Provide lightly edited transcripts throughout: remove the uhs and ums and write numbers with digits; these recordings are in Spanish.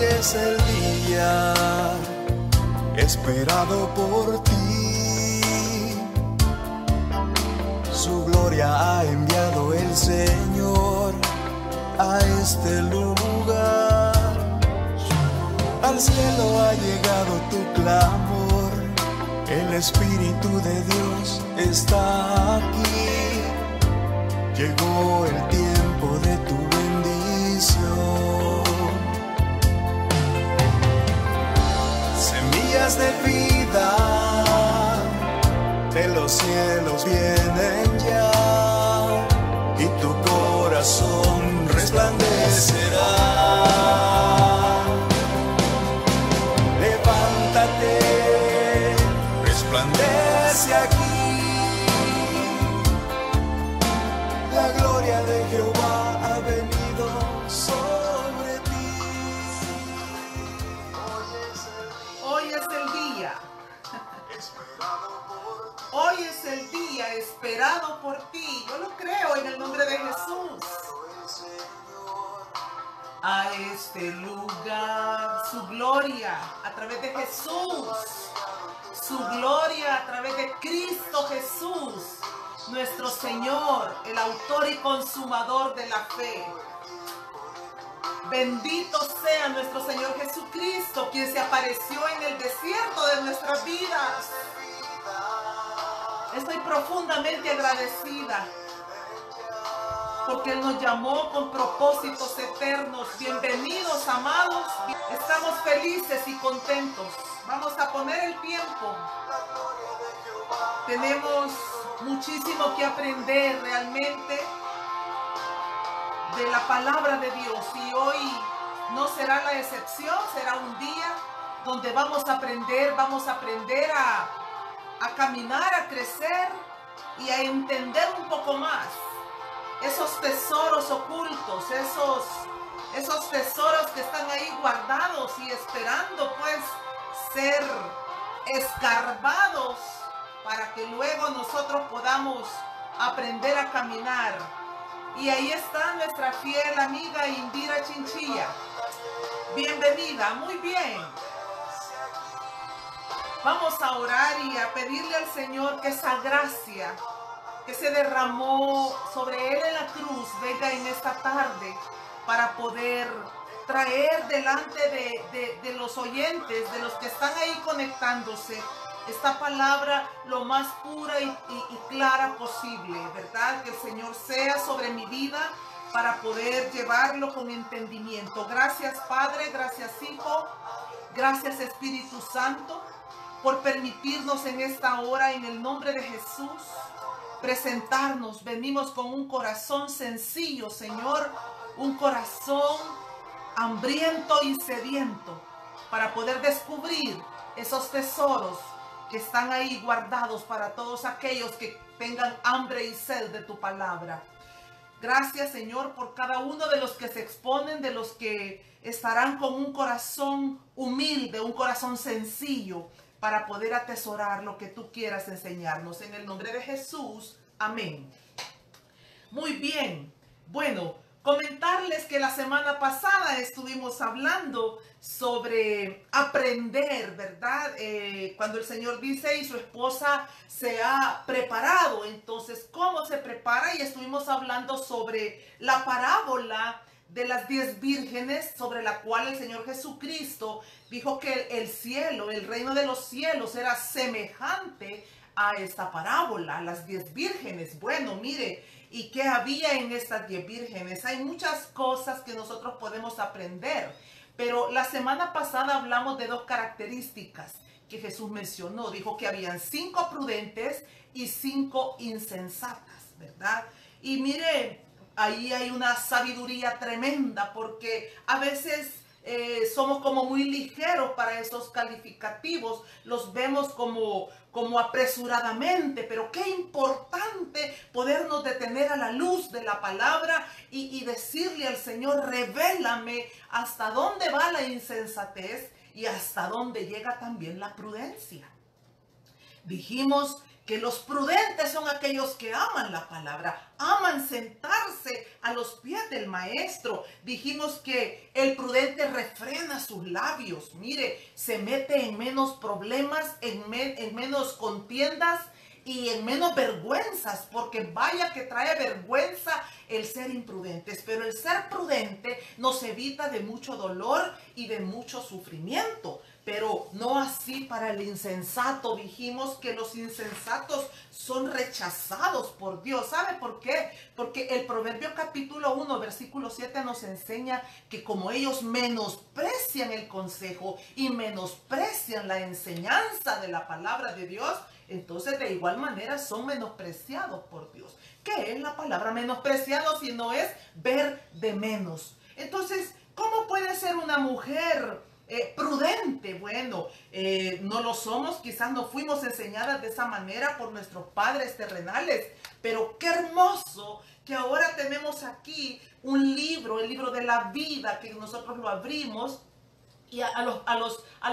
es el día esperado por ti. Su gloria ha enviado el Señor a este lugar. Al cielo ha llegado tu clamor, el Espíritu de Dios está aquí. Llegó el tiempo de tu bendición. Semillas de vida de los cielos vienen ya, y tu corazón resplandecerá. Levántate, resplandece aquí. La gloria de Jehová ha venido sobre ti. Hoy es el día. Hoy es el día esperado por ti. Yo lo creo en el nombre de Jesús. A este lugar, su gloria a través de Jesús. Su gloria a través de Cristo Jesús, nuestro Señor, el autor y consumador de la fe. Bendito sea nuestro Señor Jesucristo, quien se apareció en el desierto de nuestras vidas. Estoy profundamente agradecida porque Él nos llamó con propósitos eternos. Bienvenidos, amados. Estamos felices y contentos. Vamos a poner el tiempo. Tenemos muchísimo que aprender realmente de la palabra de Dios, y hoy no será la excepción. Será un día donde vamos a aprender a caminar, a crecer y a entender un poco más esos tesoros ocultos, esos tesoros que están ahí guardados y esperando pues ser escarbados para que luego nosotros podamos aprender a caminar. Y ahí está nuestra fiel amiga Indira Chinchilla. Bienvenida, muy bien. Vamos a orar y a pedirle al Señor que esa gracia que se derramó sobre Él en la cruz venga en esta tarde para poder traer delante de los oyentes, de los que están ahí conectándose, esta palabra lo más pura y clara posible, ¿verdad? Que el Señor sea sobre mi vida para poder llevarlo con entendimiento. Gracias, Padre, gracias, Hijo, gracias, Espíritu Santo, por permitirnos en esta hora, en el nombre de Jesús, presentarnos. Venimos con un corazón sencillo, Señor, un corazón hambriento y sediento para poder descubrir esos tesoros que están ahí guardados para todos aquellos que tengan hambre y sed de tu palabra. Gracias, Señor, por cada uno de los que se exponen, de los que estarán con un corazón humilde, un corazón sencillo, para poder atesorar lo que tú quieras enseñarnos. En el nombre de Jesús, amén. Muy bien, bueno, comentarles que la semana pasada estuvimos hablando sobre aprender, ¿verdad? Cuando el Señor dice y su esposa se ha preparado, entonces, ¿cómo se prepara? Y estuvimos hablando sobre la parábola de las 10 vírgenes, sobre la cual el Señor Jesucristo dijo que el cielo, el reino de los cielos era semejante a esta parábola, las 10 vírgenes. Bueno, mire, ¿y qué había en estas 10 vírgenes? Hay muchas cosas que nosotros podemos aprender, pero la semana pasada hablamos de 2 características que Jesús mencionó. Dijo que habían 5 prudentes y 5 insensatas, ¿verdad? Y mire, ahí hay una sabiduría tremenda, porque a veces somos como muy ligeros para esos calificativos, los vemos como apresuradamente, pero qué importante podernos detener a la luz de la palabra y decirle al Señor: revélame hasta dónde va la insensatez y hasta dónde llega también la prudencia. Dijimos que los prudentes son aquellos que aman la palabra, aman sentarse a los pies del maestro. Dijimos que el prudente refrena sus labios. Mire, se mete en menos problemas, en menos contiendas y en menos vergüenzas, porque vaya que trae vergüenza el ser imprudentes, pero el ser prudente nos evita de mucho dolor y de mucho sufrimiento. Pero no así para el insensato. Dijimos que los insensatos son rechazados por Dios. ¿Sabe por qué? Porque el Proverbio capítulo 1, versículo 7 nos enseña que como ellos menosprecian el consejo y menosprecian la enseñanza de la palabra de Dios, entonces de igual manera son menospreciados por Dios. ¿Qué es la palabra menospreciado si no es ver de menos? Entonces, ¿cómo puede ser una mujer prudente? Bueno, no lo somos, quizás no fuimos enseñadas de esa manera por nuestros padres terrenales, pero qué hermoso que ahora tenemos aquí un libro, el libro de la vida, que nosotros lo abrimos. Y a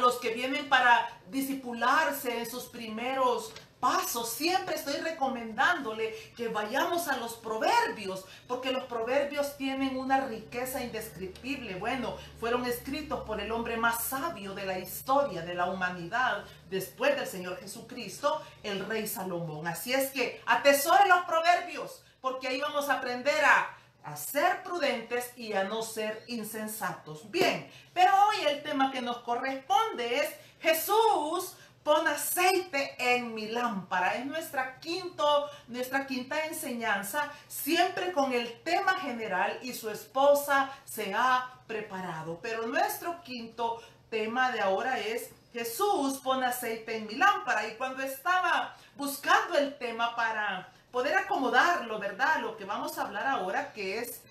los que vienen para discipularse en sus primeros pasos, siempre estoy recomendándole que vayamos a los proverbios, porque los proverbios tienen una riqueza indescriptible. Bueno, fueron escritos por el hombre más sabio de la historia de la humanidad, después del Señor Jesucristo, el rey Salomón. Así es que atesore los proverbios, porque ahí vamos a aprender a ser prudentes y a no ser insensatos. Bien, pero hoy el tema que nos corresponde es: Jesús, pon aceite en mi lámpara. Es nuestra quinta enseñanza, siempre con el tema general, y su esposa se ha preparado. Pero nuestro quinto tema de ahora es: Jesús, pon aceite en mi lámpara. Y cuando estaba buscando el tema para poder acomodarlo, ¿verdad?, lo que vamos a hablar ahora, que es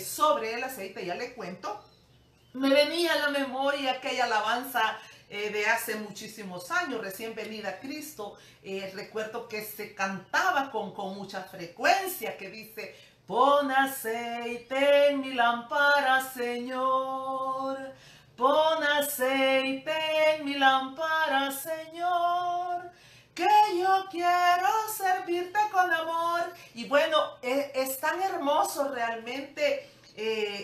sobre el aceite, ya le cuento, me venía a la memoria aquella alabanza de hace muchísimos años, recién venida a Cristo. Recuerdo que se cantaba con mucha frecuencia, que dice: pon aceite en mi lámpara, Señor. Pon aceite en mi lámpara, Señor, que yo quiero servirte con amor. Y bueno, es tan hermoso realmente.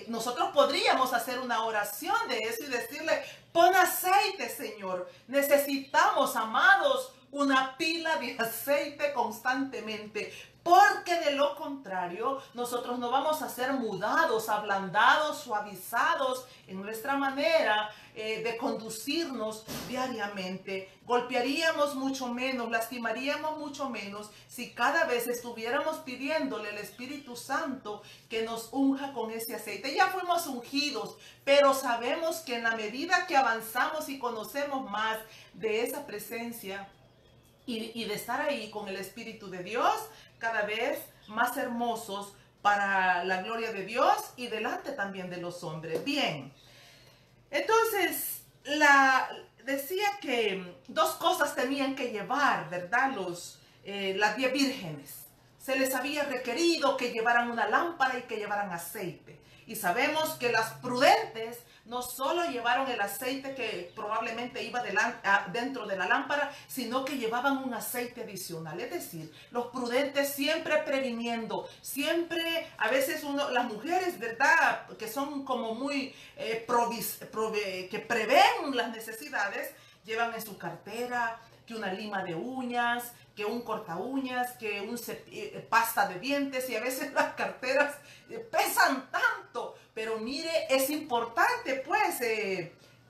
Nosotros podríamos hacer una oración de eso y decirle: pon aceite, Señor. Necesitamos, amados, una pila de aceite constantemente, porque de lo contrario nosotros no vamos a ser mudados, ablandados, suavizados en nuestra manera de conducirnos diariamente. Golpearíamos mucho menos, lastimaríamos mucho menos si cada vez estuviéramos pidiéndole al Espíritu Santo que nos unja con ese aceite. Ya fuimos ungidos, pero sabemos que en la medida que avanzamos y conocemos más de esa presencia y de estar ahí con el Espíritu de Dios, cada vez más hermosos para la gloria de Dios y delante también de los hombres. Bien, entonces decía que dos cosas tenían que llevar, ¿verdad? Las 10 vírgenes. Se les había requerido que llevaran una lámpara y que llevaran aceite. Y sabemos que las prudentes no solo llevaron el aceite que probablemente iba dentro de la lámpara, sino que llevaban un aceite adicional. Es decir, los prudentes siempre previniendo, siempre, a veces las mujeres, ¿verdad?, que son como muy, que prevén las necesidades, llevan en su cartera que una lima de uñas, que un corta uñas, que un pasta de dientes, y a veces las carteras pesan tanto. Pero mire, es importante pues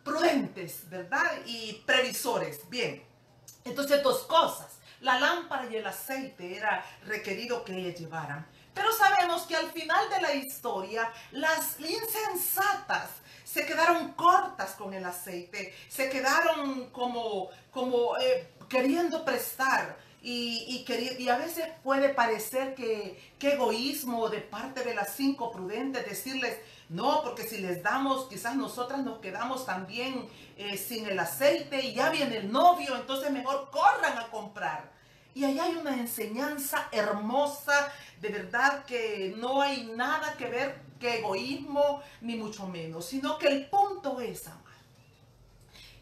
prudentes, ¿verdad?, y previsores. Bien, entonces dos cosas: la lámpara y el aceite era requerido que ellas llevaran. Pero sabemos que al final de la historia, las insensatas se quedaron cortas con el aceite, se quedaron como queriendo prestar. Y a veces puede parecer que egoísmo de parte de las 5 prudentes decirles: no, porque si les damos, quizás nosotras nos quedamos también sin el aceite y ya viene el novio, entonces mejor corran a comprar. Y ahí hay una enseñanza hermosa, de verdad, que no hay nada que ver que egoísmo, ni mucho menos, sino que el punto es, amado,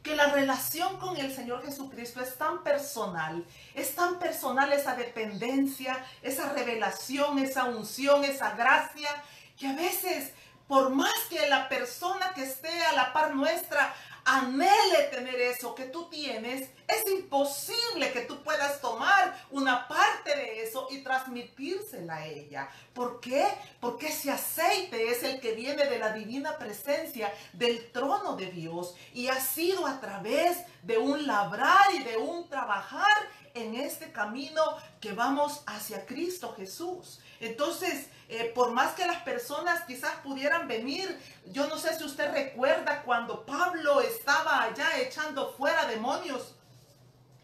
que la relación con el Señor Jesucristo es tan personal esa dependencia, esa revelación, esa unción, esa gracia, que a veces por más que la persona que esté a la par nuestra anhele tener eso que tú tienes, es imposible que tú puedas tomar una parte de eso y transmitírsela a ella. ¿Por qué? Porque ese aceite es el que viene de la divina presencia del trono de Dios y ha sido a través de un labrar y de un trabajar en este camino que vamos hacia Cristo Jesús. Entonces, por más que las personas quizás pudieran venir, yo no sé si usted recuerda cuando Pablo estaba allá echando fuera demonios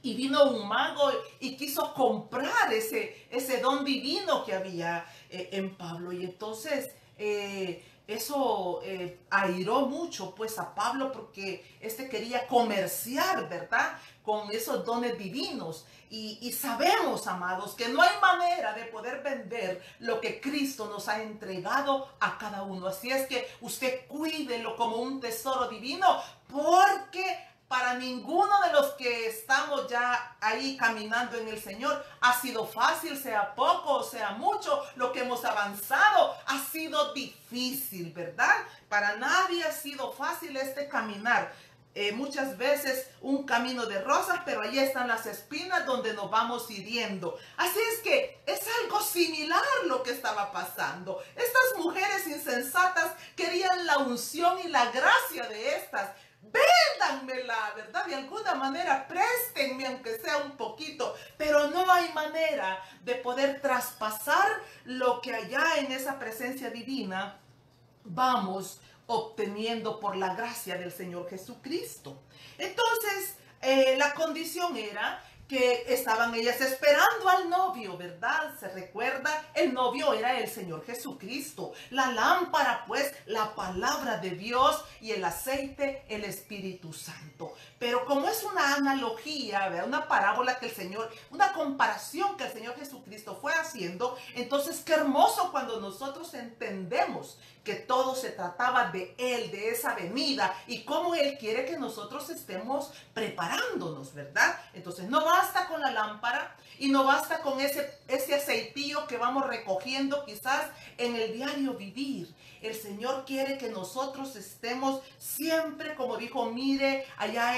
y vino un mago y quiso comprar ese don divino que había en Pablo. Y entonces eso airó mucho pues a Pablo porque quería comerciar, ¿verdad?, con esos dones divinos. Y sabemos, amados, que no hay manera de poder vender lo que Cristo nos ha entregado a cada uno. Así es que usted cuídelo como un tesoro divino, porque para ninguno de los que estamos ya ahí caminando en el Señor ha sido fácil, sea poco o sea mucho. Lo que hemos avanzado ha sido difícil, ¿verdad? Para nadie ha sido fácil este caminar. Muchas veces un camino de rosas, pero ahí están las espinas donde nos vamos hiriendo. Así es que es algo similar lo que estaba pasando. Estas mujeres insensatas querían la unción y la gracia de estas. Véndanmela, ¿verdad? De alguna manera, préstenme aunque sea un poquito, pero no hay manera de poder traspasar lo que allá en esa presencia divina vamos obteniendo por la gracia del Señor Jesucristo. Entonces, la condición era que estaban ellas esperando al novio, ¿verdad? ¿Se recuerda? El novio era el Señor Jesucristo. La lámpara, pues, la palabra de Dios, y el aceite, el Espíritu Santo. Pero como es una analogía, ¿verdad?, una parábola que el Señor, una comparación que el Señor Jesucristo fue haciendo, entonces qué hermoso cuando nosotros entendemos que todo se trataba de Él, de esa venida, y cómo Él quiere que nosotros estemos preparándonos, ¿verdad? Entonces no basta con la lámpara y no basta con ese aceitillo que vamos recogiendo quizás en el diario vivir. El Señor quiere que nosotros estemos siempre, como dijo, mire, allá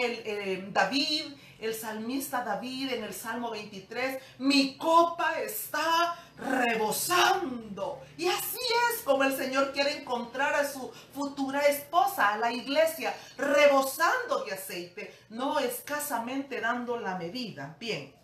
David, el salmista David en el Salmo 23, mi copa está rebosando. Y así es como el Señor quiere encontrar a su futura esposa, a la iglesia, rebosando de aceite, no escasamente dando la medida. Bien.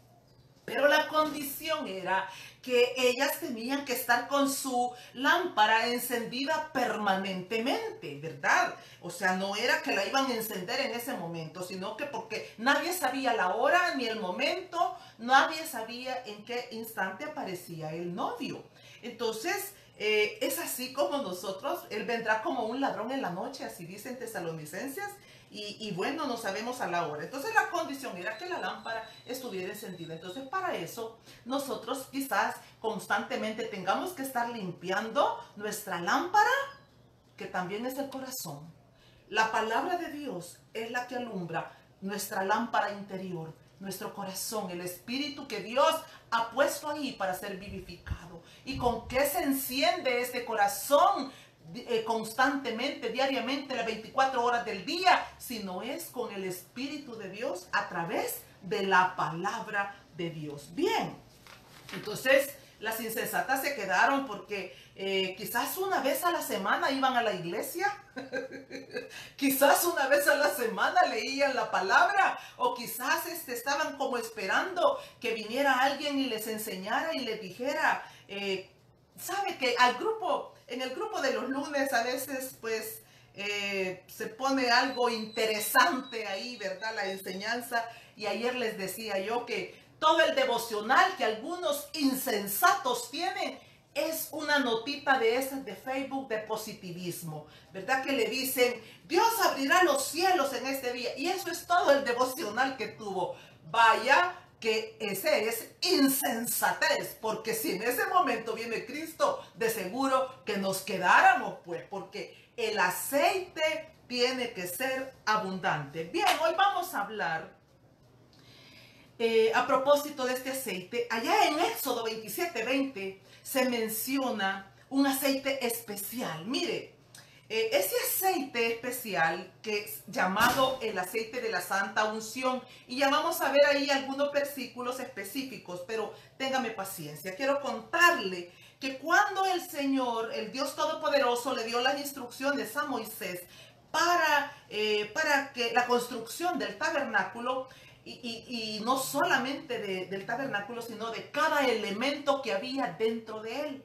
Pero la condición era que ellas tenían que estar con su lámpara encendida permanentemente, ¿verdad? O sea, no era que la iban a encender en ese momento, sino que porque nadie sabía la hora ni el momento, nadie sabía en qué instante aparecía el novio. Entonces, es así como nosotros, Él vendrá como un ladrón en la noche, así dicen Tesalonicenses. Y bueno, no sabemos a la hora. Entonces la condición era que la lámpara estuviera encendida. Entonces para eso nosotros quizás constantemente tengamos que estar limpiando nuestra lámpara, que también es el corazón. La palabra de Dios es la que alumbra nuestra lámpara interior, nuestro corazón, el espíritu que Dios ha puesto ahí para ser vivificado. ¿Y con qué se enciende este corazón constantemente, diariamente, las 24 horas del día? Sino es con el Espíritu de Dios a través de la palabra de Dios. Bien, entonces las insensatas se quedaron porque quizás una vez a la semana iban a la iglesia, quizás una vez a la semana leían la palabra, o quizás estaban como esperando que viniera alguien y les enseñara y les dijera, sabe que en el grupo de los lunes a veces pues se pone algo interesante ahí, ¿verdad?, la enseñanza. Y ayer les decía yo que todo el devocional que algunos insensatos tienen es una notita de esas de Facebook de positivismo, ¿verdad?, que le dicen, Dios abrirá los cielos en este día, y eso es todo el devocional que tuvo. Vaya que ese es insensatez, porque si en ese momento viene Cristo, de seguro que nos quedáramos, pues, porque el aceite tiene que ser abundante. Bien, hoy vamos a hablar a propósito de este aceite. Allá en Éxodo 27:20 se menciona un aceite especial. Mire, Ese aceite especial que es llamado el aceite de la santa unción, y ya vamos a ver ahí algunos versículos específicos, pero téngame paciencia. Quiero contarle que cuando el Señor, el Dios Todopoderoso, le dio las instrucciones a Moisés para que la construcción del tabernáculo, y no solamente del tabernáculo, sino de cada elemento que había dentro de él.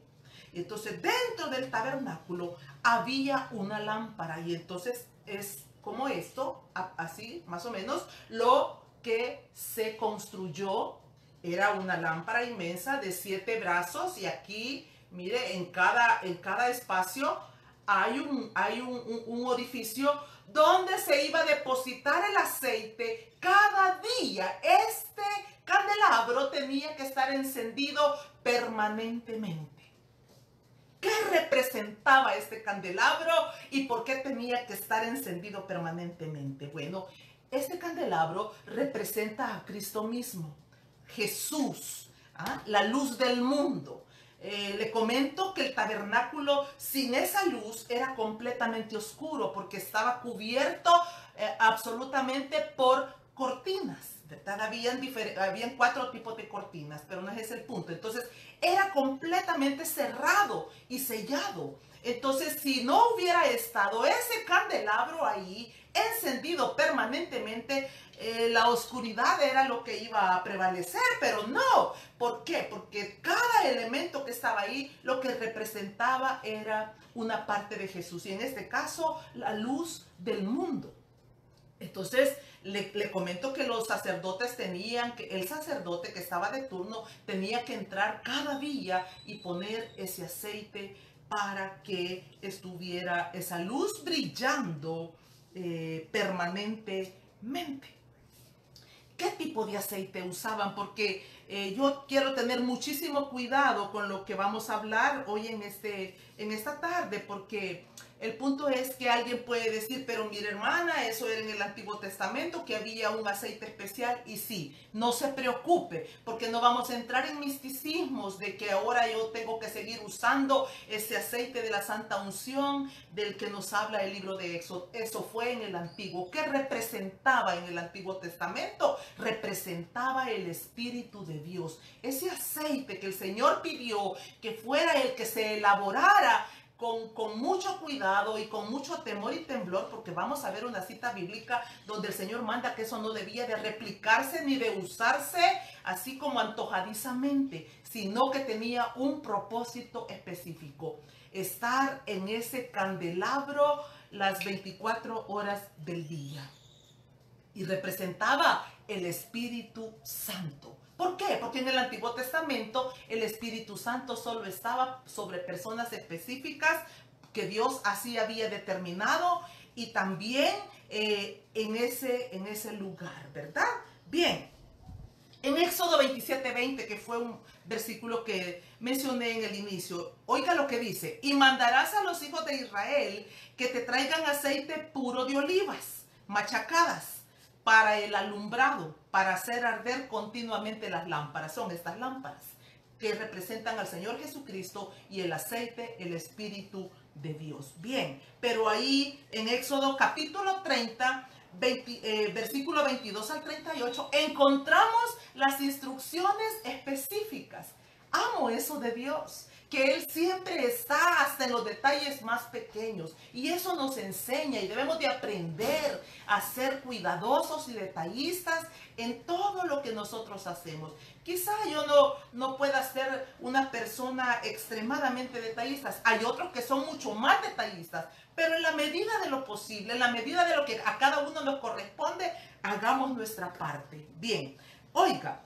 Entonces, dentro del tabernáculo había una lámpara, y entonces es como esto, así más o menos, lo que se construyó era una lámpara inmensa de 7 brazos, y aquí, mire, en cada espacio hay un orificio donde se iba a depositar el aceite cada día. Este candelabro tenía que estar encendido permanentemente. ¿Qué representaba este candelabro y por qué tenía que estar encendido permanentemente? Bueno, este candelabro representa a Cristo mismo, Jesús, la luz del mundo. Le comento que el tabernáculo sin esa luz era completamente oscuro porque estaba cubierto absolutamente por cortinas, ¿verdad? Habían 4 tipos de cortinas, pero no es ese el punto. Entonces, era completamente cerrado y sellado. Entonces, si no hubiera estado ese candelabro ahí, encendido permanentemente, la oscuridad era lo que iba a prevalecer, pero no. ¿Por qué? Porque cada elemento que estaba ahí, lo que representaba era una parte de Jesús, y en este caso, la luz del mundo. Entonces, le comento que los sacerdotes el sacerdote que estaba de turno tenía que entrar cada día y poner ese aceite para que estuviera esa luz brillando permanentemente. ¿Qué tipo de aceite usaban? Porque yo quiero tener muchísimo cuidado con lo que vamos a hablar hoy en esta tarde, porque el punto es que alguien puede decir, pero mire hermana, eso era en el Antiguo Testamento, que había un aceite especial. Y sí, no se preocupe, porque no vamos a entrar en misticismos de que ahora yo tengo que seguir usando ese aceite de la santa unción del que nos habla el libro de Éxodo. Eso fue en el Antiguo. ¿Qué representaba en el Antiguo Testamento? Representaba el Espíritu de Dios. Ese aceite que el Señor pidió que fuera el que se elaborara con mucho cuidado y con mucho temor y temblor, porque vamos a ver una cita bíblica donde el Señor manda que eso no debía de replicarse ni de usarse así como antojadizamente, sino que tenía un propósito específico: estar en ese candelabro las 24 horas del día. Y representaba el Espíritu Santo. ¿Por qué? Porque en el Antiguo Testamento el Espíritu Santo solo estaba sobre personas específicas que Dios así había determinado, y también en ese lugar, ¿verdad? Bien, en Éxodo 27:20, que fue un versículo que mencioné en el inicio, oiga lo que dice: y mandarás a los hijos de Israel que te traigan aceite puro de olivas machacadas para el alumbrado, para hacer arder continuamente las lámparas. Son estas lámparas que representan al Señor Jesucristo, y el aceite, el Espíritu de Dios. Bien, pero ahí en Éxodo capítulo 30, versículo 22 al 38, encontramos las instrucciones específicas. Amo eso de Dios, que Él siempre está hasta en los detalles más pequeños, y eso nos enseña, y debemos de aprender a ser cuidadosos y detallistas en todo lo que nosotros hacemos. Quizá yo no pueda ser una persona extremadamente detallista, hay otros que son mucho más detallistas, pero en la medida de lo posible, en la medida de lo que a cada uno nos corresponde, hagamos nuestra parte. Bien, oiga,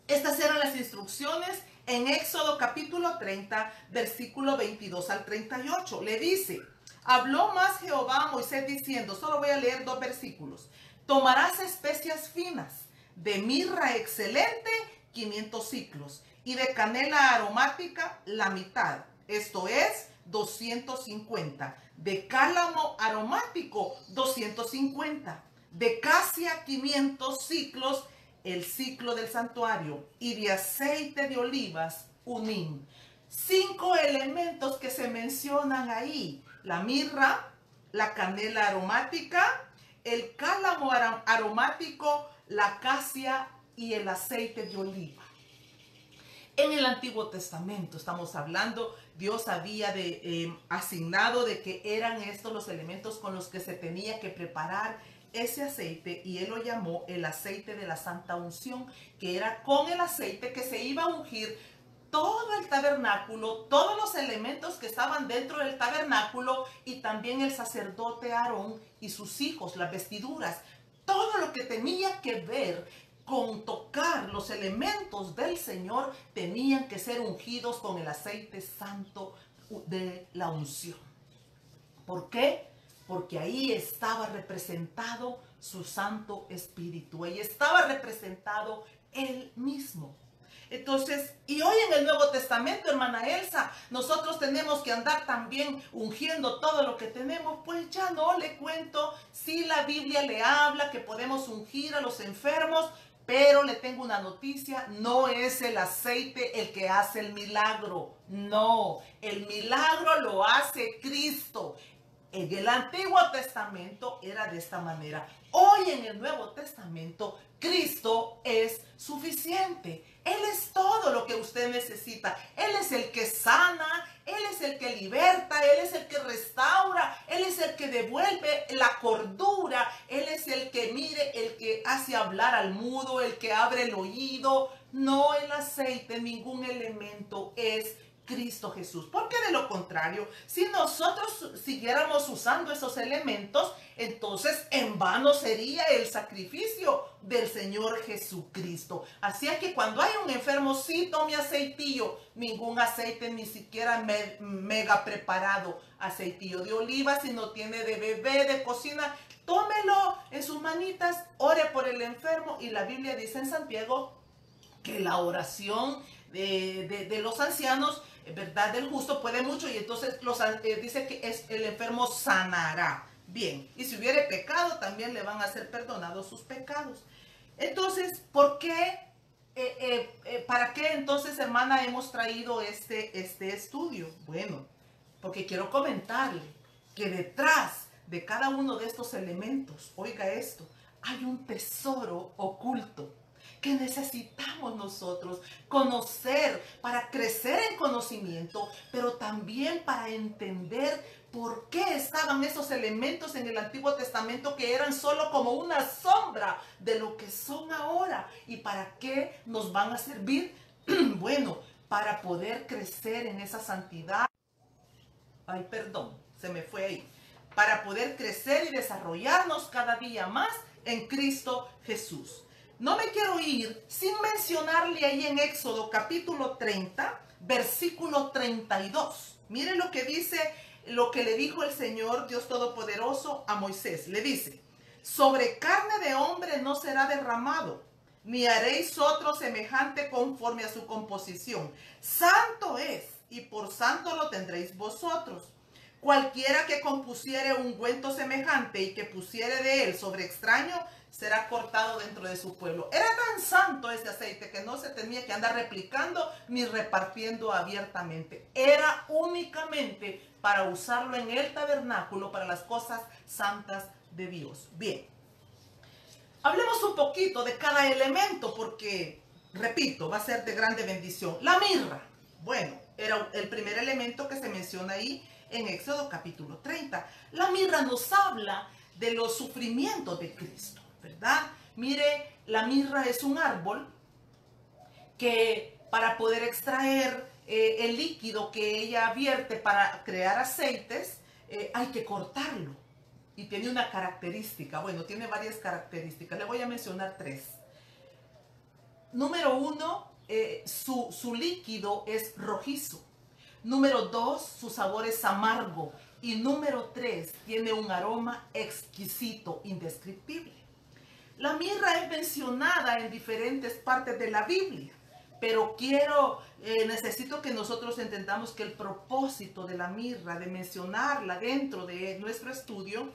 estas eran las instrucciones en Éxodo capítulo 30, versículo 22 al 38. Le dice: habló más Jehová a Moisés diciendo, solo voy a leer 2 versículos: tomarás especias finas, de mirra excelente, 500 siclos, y de canela aromática, la mitad, esto es 250, de cálamo aromático, 250, de casia, 500 ciclos, el ciclo del santuario, y de aceite de olivas, un hin. 5 elementos que se mencionan ahí. la mirra, la canela aromática, el cálamo aromático, la acacia y el aceite de oliva. En el Antiguo Testamento estamos hablando, Dios había asignado de que eran estos los elementos con los que se tenía que preparar ese aceite, y él lo llamó el aceite de la santa unción, que era con el aceite que se iba a ungir todo el tabernáculo, todos los elementos que estaban dentro del tabernáculo, y también el sacerdote Aarón y sus hijos, las vestiduras, todo lo que tenía que ver con tocar los elementos del Señor tenían que ser ungidos con el aceite santo de la unción. ¿Por qué? Porque ahí estaba representado su Santo Espíritu, ahí estaba representado Él mismo. Entonces, y hoy en el Nuevo Testamento, hermana Elsa, nosotros tenemos que andar también ungiendo todo lo que tenemos. Pues ya no le cuento, si la Biblia le habla que podemos ungir a los enfermos, pero le tengo una noticia: no es el aceite el que hace el milagro. No, el milagro lo hace Cristo. En el Antiguo Testamento era de esta manera. Hoy en el Nuevo Testamento, Cristo es suficiente. Él es todo lo que usted necesita. Él es el que sana, Él es el que liberta, Él es el que restaura, Él es el que devuelve la cordura, Él es el que, mire, el que hace hablar al mudo, el que abre el oído. No el aceite, ningún elemento, es Cristo Jesús. Porque de lo contrario, si nosotros siguiéramos usando esos elementos, entonces en vano sería el sacrificio del Señor Jesucristo. Así es que cuando hay un enfermo, sí tome aceitillo, ningún aceite, ni siquiera mega preparado, aceitillo de oliva, si no tiene de bebé, de cocina, tómelo en sus manitas, ore por el enfermo. Y la Biblia dice en Santiago que la oración de los ancianos, verdad, del justo puede mucho, y entonces dice que el enfermo sanará. Bien, y si hubiere pecado, también le van a ser perdonados sus pecados. Entonces, ¿por qué? ¿Para qué entonces, hermana, hemos traído este estudio? Bueno, porque quiero comentarle que detrás de cada uno de estos elementos, oiga esto, hay un tesoro oculto que necesitamos nosotros conocer para crecer en conocimiento, pero también para entender por qué estaban esos elementos en el Antiguo Testamento, que eran solo como una sombra de lo que son ahora, y para qué nos van a servir. Bueno, para poder crecer en esa santidad. Ay, perdón, se me fue ahí. Para poder crecer y desarrollarnos cada día más en Cristo Jesús. No me quiero ir sin mencionarle ahí en Éxodo capítulo 30, versículo 32. Miren lo que dice, lo que le dijo el Señor Dios Todopoderoso a Moisés. Le dice: sobre carne de hombre no será derramado, ni haréis otro semejante conforme a su composición. Santo es, y por santo lo tendréis vosotros. Cualquiera que compusiere ungüento semejante y que pusiere de él sobre extraño, será cortado dentro de su pueblo. Era tan santo ese aceite que no se tenía que andar replicando ni repartiendo abiertamente. Era únicamente para usarlo en el tabernáculo, para las cosas santas de Dios. Bien, hablemos un poquito de cada elemento porque, repito, va a ser de grande bendición. La mirra, bueno, era el primer elemento que se menciona ahí en Éxodo capítulo 30. La mirra nos habla de los sufrimientos de Cristo, ¿verdad? Mire, la mirra es un árbol que para poder extraer el líquido que ella vierte para crear aceites, hay que cortarlo. Y tiene una característica, bueno, tiene varias características. Le voy a mencionar tres. Número uno, su líquido es rojizo. Número 2, su sabor es amargo. Y número 3, tiene un aroma exquisito, indescriptible. La mirra es mencionada en diferentes partes de la Biblia, pero necesito que nosotros entendamos que el propósito de la mirra, de mencionarla dentro de nuestro estudio,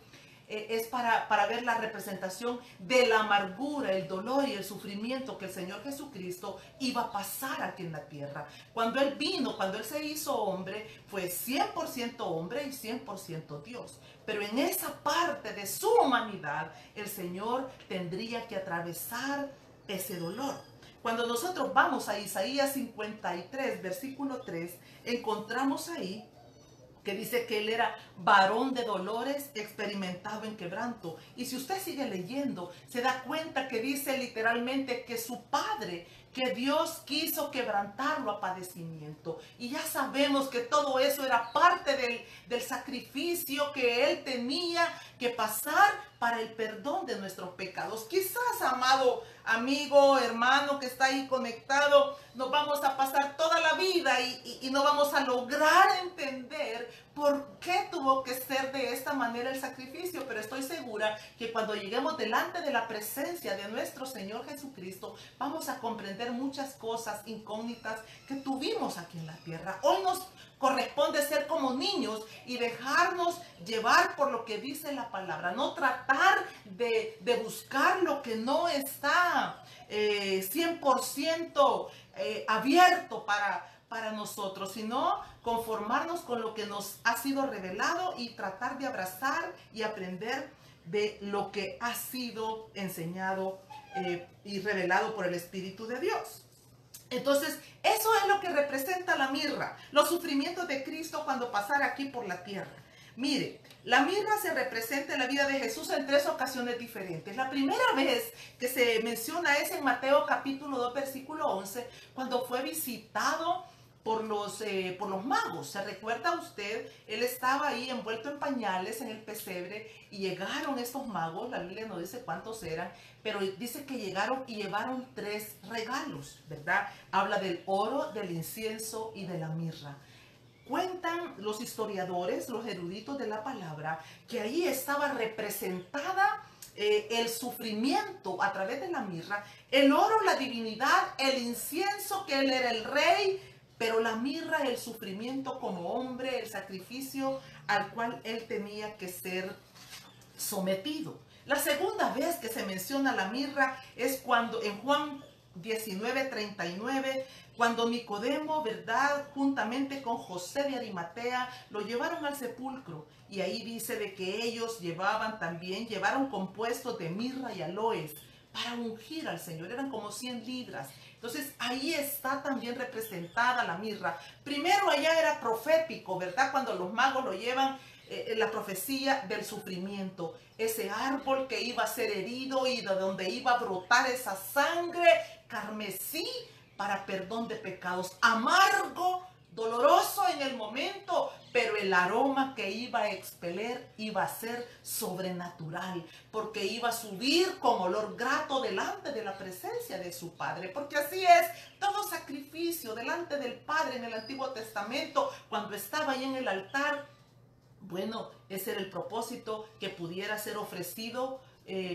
es para ver la representación de la amargura, el dolor y el sufrimiento que el Señor Jesucristo iba a pasar aquí en la tierra. Cuando Él vino, cuando Él se hizo hombre, fue 100% hombre y 100% Dios. Pero en esa parte de su humanidad, el Señor tendría que atravesar ese dolor. Cuando nosotros vamos a Isaías 53, versículo 3, encontramos ahí que dice que él era varón de dolores, experimentado en quebranto. Y si usted sigue leyendo, se da cuenta que dice literalmente que su padre, que Dios quiso quebrantarlo a padecimiento. Y ya sabemos que todo eso era parte del sacrificio que él tenía que pasar para el perdón de nuestros pecados. Quizás, amado amigo, hermano que está ahí conectado, nos vamos a pasar toda la vida y no vamos a lograr entender por qué tuvo que ser de esta manera el sacrificio. Pero estoy segura que cuando lleguemos delante de la presencia de nuestro Señor Jesucristo, vamos a comprender muchas cosas incógnitas que tuvimos aquí en la tierra. Hoy nos corresponde ser como niños y dejarnos llevar por lo que dice la palabra, no tratar de buscar lo que no está 100% abierto para nosotros, sino conformarnos con lo que nos ha sido revelado y tratar de abrazar y aprender de lo que ha sido enseñado y revelado por el Espíritu de Dios. Entonces, eso es lo que representa la mirra, los sufrimientos de Cristo cuando pasara aquí por la tierra. Mire, la mirra se representa en la vida de Jesús en 3 ocasiones diferentes. La primera vez que se menciona es en Mateo capítulo 2, versículo 11, cuando fue visitado por los magos. ¿Se recuerda usted? Él estaba ahí envuelto en pañales en el pesebre y llegaron estos magos. La Biblia no dice cuántos eran, pero dice que llegaron y llevaron 3 regalos, ¿verdad? Habla del oro, del incienso y de la mirra. Cuentan los historiadores, los eruditos de la palabra, que ahí estaba representada el sufrimiento a través de la mirra, el oro, la divinidad, el incienso, que él era el rey, pero la mirra, el sufrimiento como hombre, el sacrificio al cual él tenía que ser sometido. La segunda vez que se menciona la mirra es cuando en Juan 19:39, cuando Nicodemo, ¿verdad?, juntamente con José de Arimatea, lo llevaron al sepulcro. Y ahí dice de que ellos llevaron compuestos de mirra y aloes para ungir al Señor. Eran como 100 libras. Entonces ahí está también representada la mirra. Primero allá era profético, ¿verdad? Cuando los magos lo llevan, la profecía del sufrimiento. Ese árbol que iba a ser herido y de donde iba a brotar esa sangre carmesí para perdón de pecados. Amargo, doloroso en el momento, pero el aroma que iba a expeler iba a ser sobrenatural, porque iba a subir con olor grato delante de la presencia de su Padre. Porque así es, todo sacrificio delante del Padre en el Antiguo Testamento, cuando estaba ahí en el altar, bueno, ese era el propósito, que pudiera ser ofrecido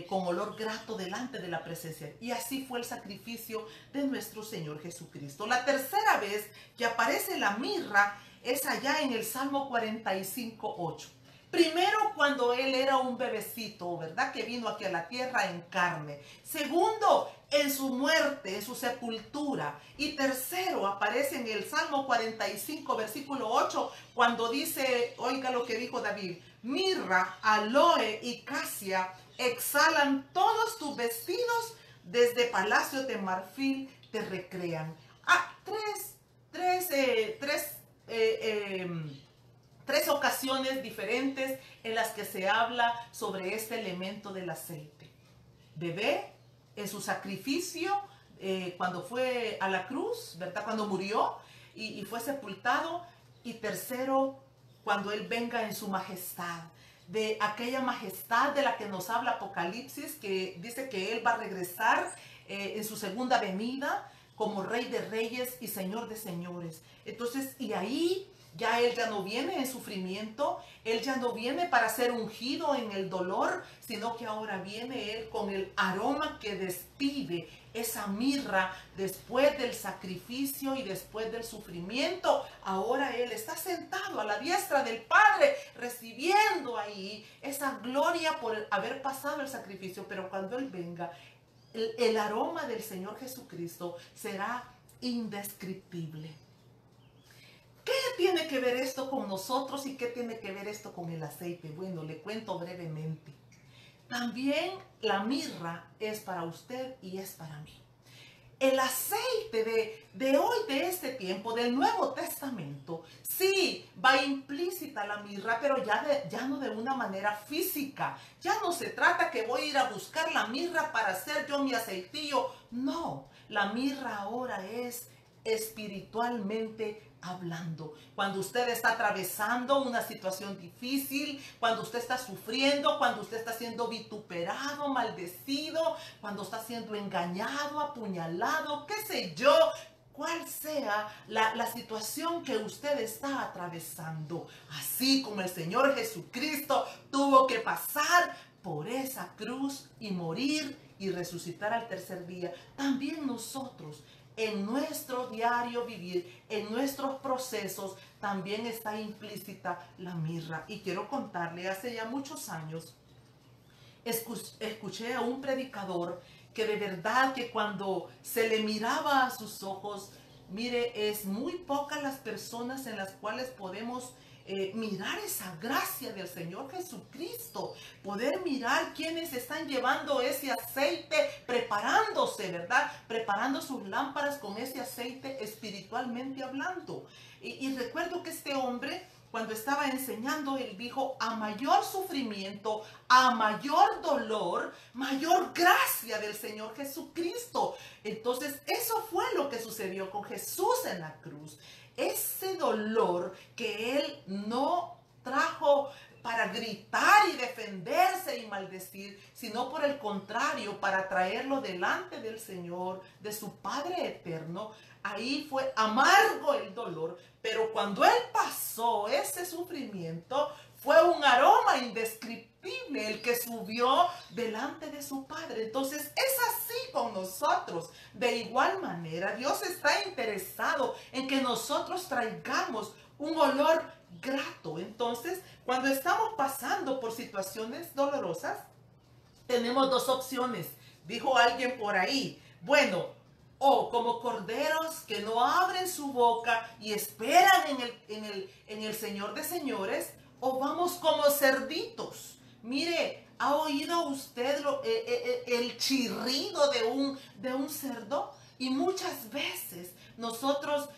con olor grato delante de la presencia. Y así fue el sacrificio de nuestro Señor Jesucristo. La tercera vez que aparece la mirra es allá en el Salmo 45:8. Primero, cuando él era un bebecito, ¿verdad?, que vino aquí a la tierra en carne. Segundo, en su muerte, en su sepultura. Y tercero, aparece en el Salmo 45, versículo 8, cuando dice, oiga lo que dijo David: mirra, aloe y casia exhalan todos tus vestidos, desde palacios de marfil te recrean. Tres ocasiones diferentes en las que se habla sobre este elemento del aceite. Bebé, en su sacrificio, cuando fue a la cruz, ¿verdad?, cuando murió y fue sepultado. Y tercero, cuando Él venga en su majestad, de aquella majestad de la que nos habla Apocalipsis, que dice que Él va a regresar en su segunda venida como Rey de Reyes y Señor de Señores. Entonces, y ahí Ya Él ya no viene en sufrimiento, Él ya no viene para ser ungido en el dolor, sino que ahora viene Él con el aroma que despide esa mirra después del sacrificio y después del sufrimiento. Ahora Él está sentado a la diestra del Padre, recibiendo ahí esa gloria por haber pasado el sacrificio. Pero cuando Él venga, el aroma del Señor Jesucristo será indescriptible. ¿Qué tiene que ver esto con nosotros y qué tiene que ver esto con el aceite? Bueno, le cuento brevemente. También la mirra es para usted y es para mí. El aceite de hoy, de este tiempo, del Nuevo Testamento, sí, va implícita la mirra, pero ya no de una manera física. Ya no se trata que voy a ir a buscar la mirra para hacer yo mi aceitillo. No, la mirra ahora es espiritualmente hablando. Cuando usted está atravesando una situación difícil, cuando usted está sufriendo, cuando usted está siendo vituperado, maldecido, cuando está siendo engañado, apuñalado, qué sé yo, cuál sea la situación que usted está atravesando. Así como el Señor Jesucristo tuvo que pasar por esa cruz y morir y resucitar al tercer día, también nosotros en nuestro diario vivir, en nuestros procesos, también está implícita la mirra. Y quiero contarle, hace ya muchos años, escuché a un predicador que de verdad que cuando se le miraba a sus ojos, mire, es muy pocas las personas en las cuales podemos mirar esa gracia del Señor Jesucristo, poder mirar quienes están llevando ese aceite, preparándose, ¿verdad? Preparando sus lámparas con ese aceite espiritualmente hablando. Y recuerdo que este hombre, cuando estaba enseñando, él dijo, a mayor sufrimiento, a mayor dolor, mayor gracia del Señor Jesucristo. Entonces, eso fue lo que sucedió con Jesús en la cruz. Ese dolor que Él no trajo para gritar y defenderse y maldecir, sino por el contrario, para traerlo delante del Señor, de su Padre eterno. Ahí fue amargo el dolor, pero cuando Él pasó ese sufrimiento, fue un aroma indescriptible el que subió delante de su Padre. Entonces es así con nosotros. De igual manera, Dios está interesado en que nosotros traigamos un olor grato. Entonces, cuando estamos pasando por situaciones dolorosas, tenemos dos opciones. Dijo alguien por ahí, bueno, o como corderos que no abren su boca y esperan en el Señor de señores, o vamos como cerditos. Mire, ¿ha oído usted el chirrido de un cerdo? Y muchas veces nosotros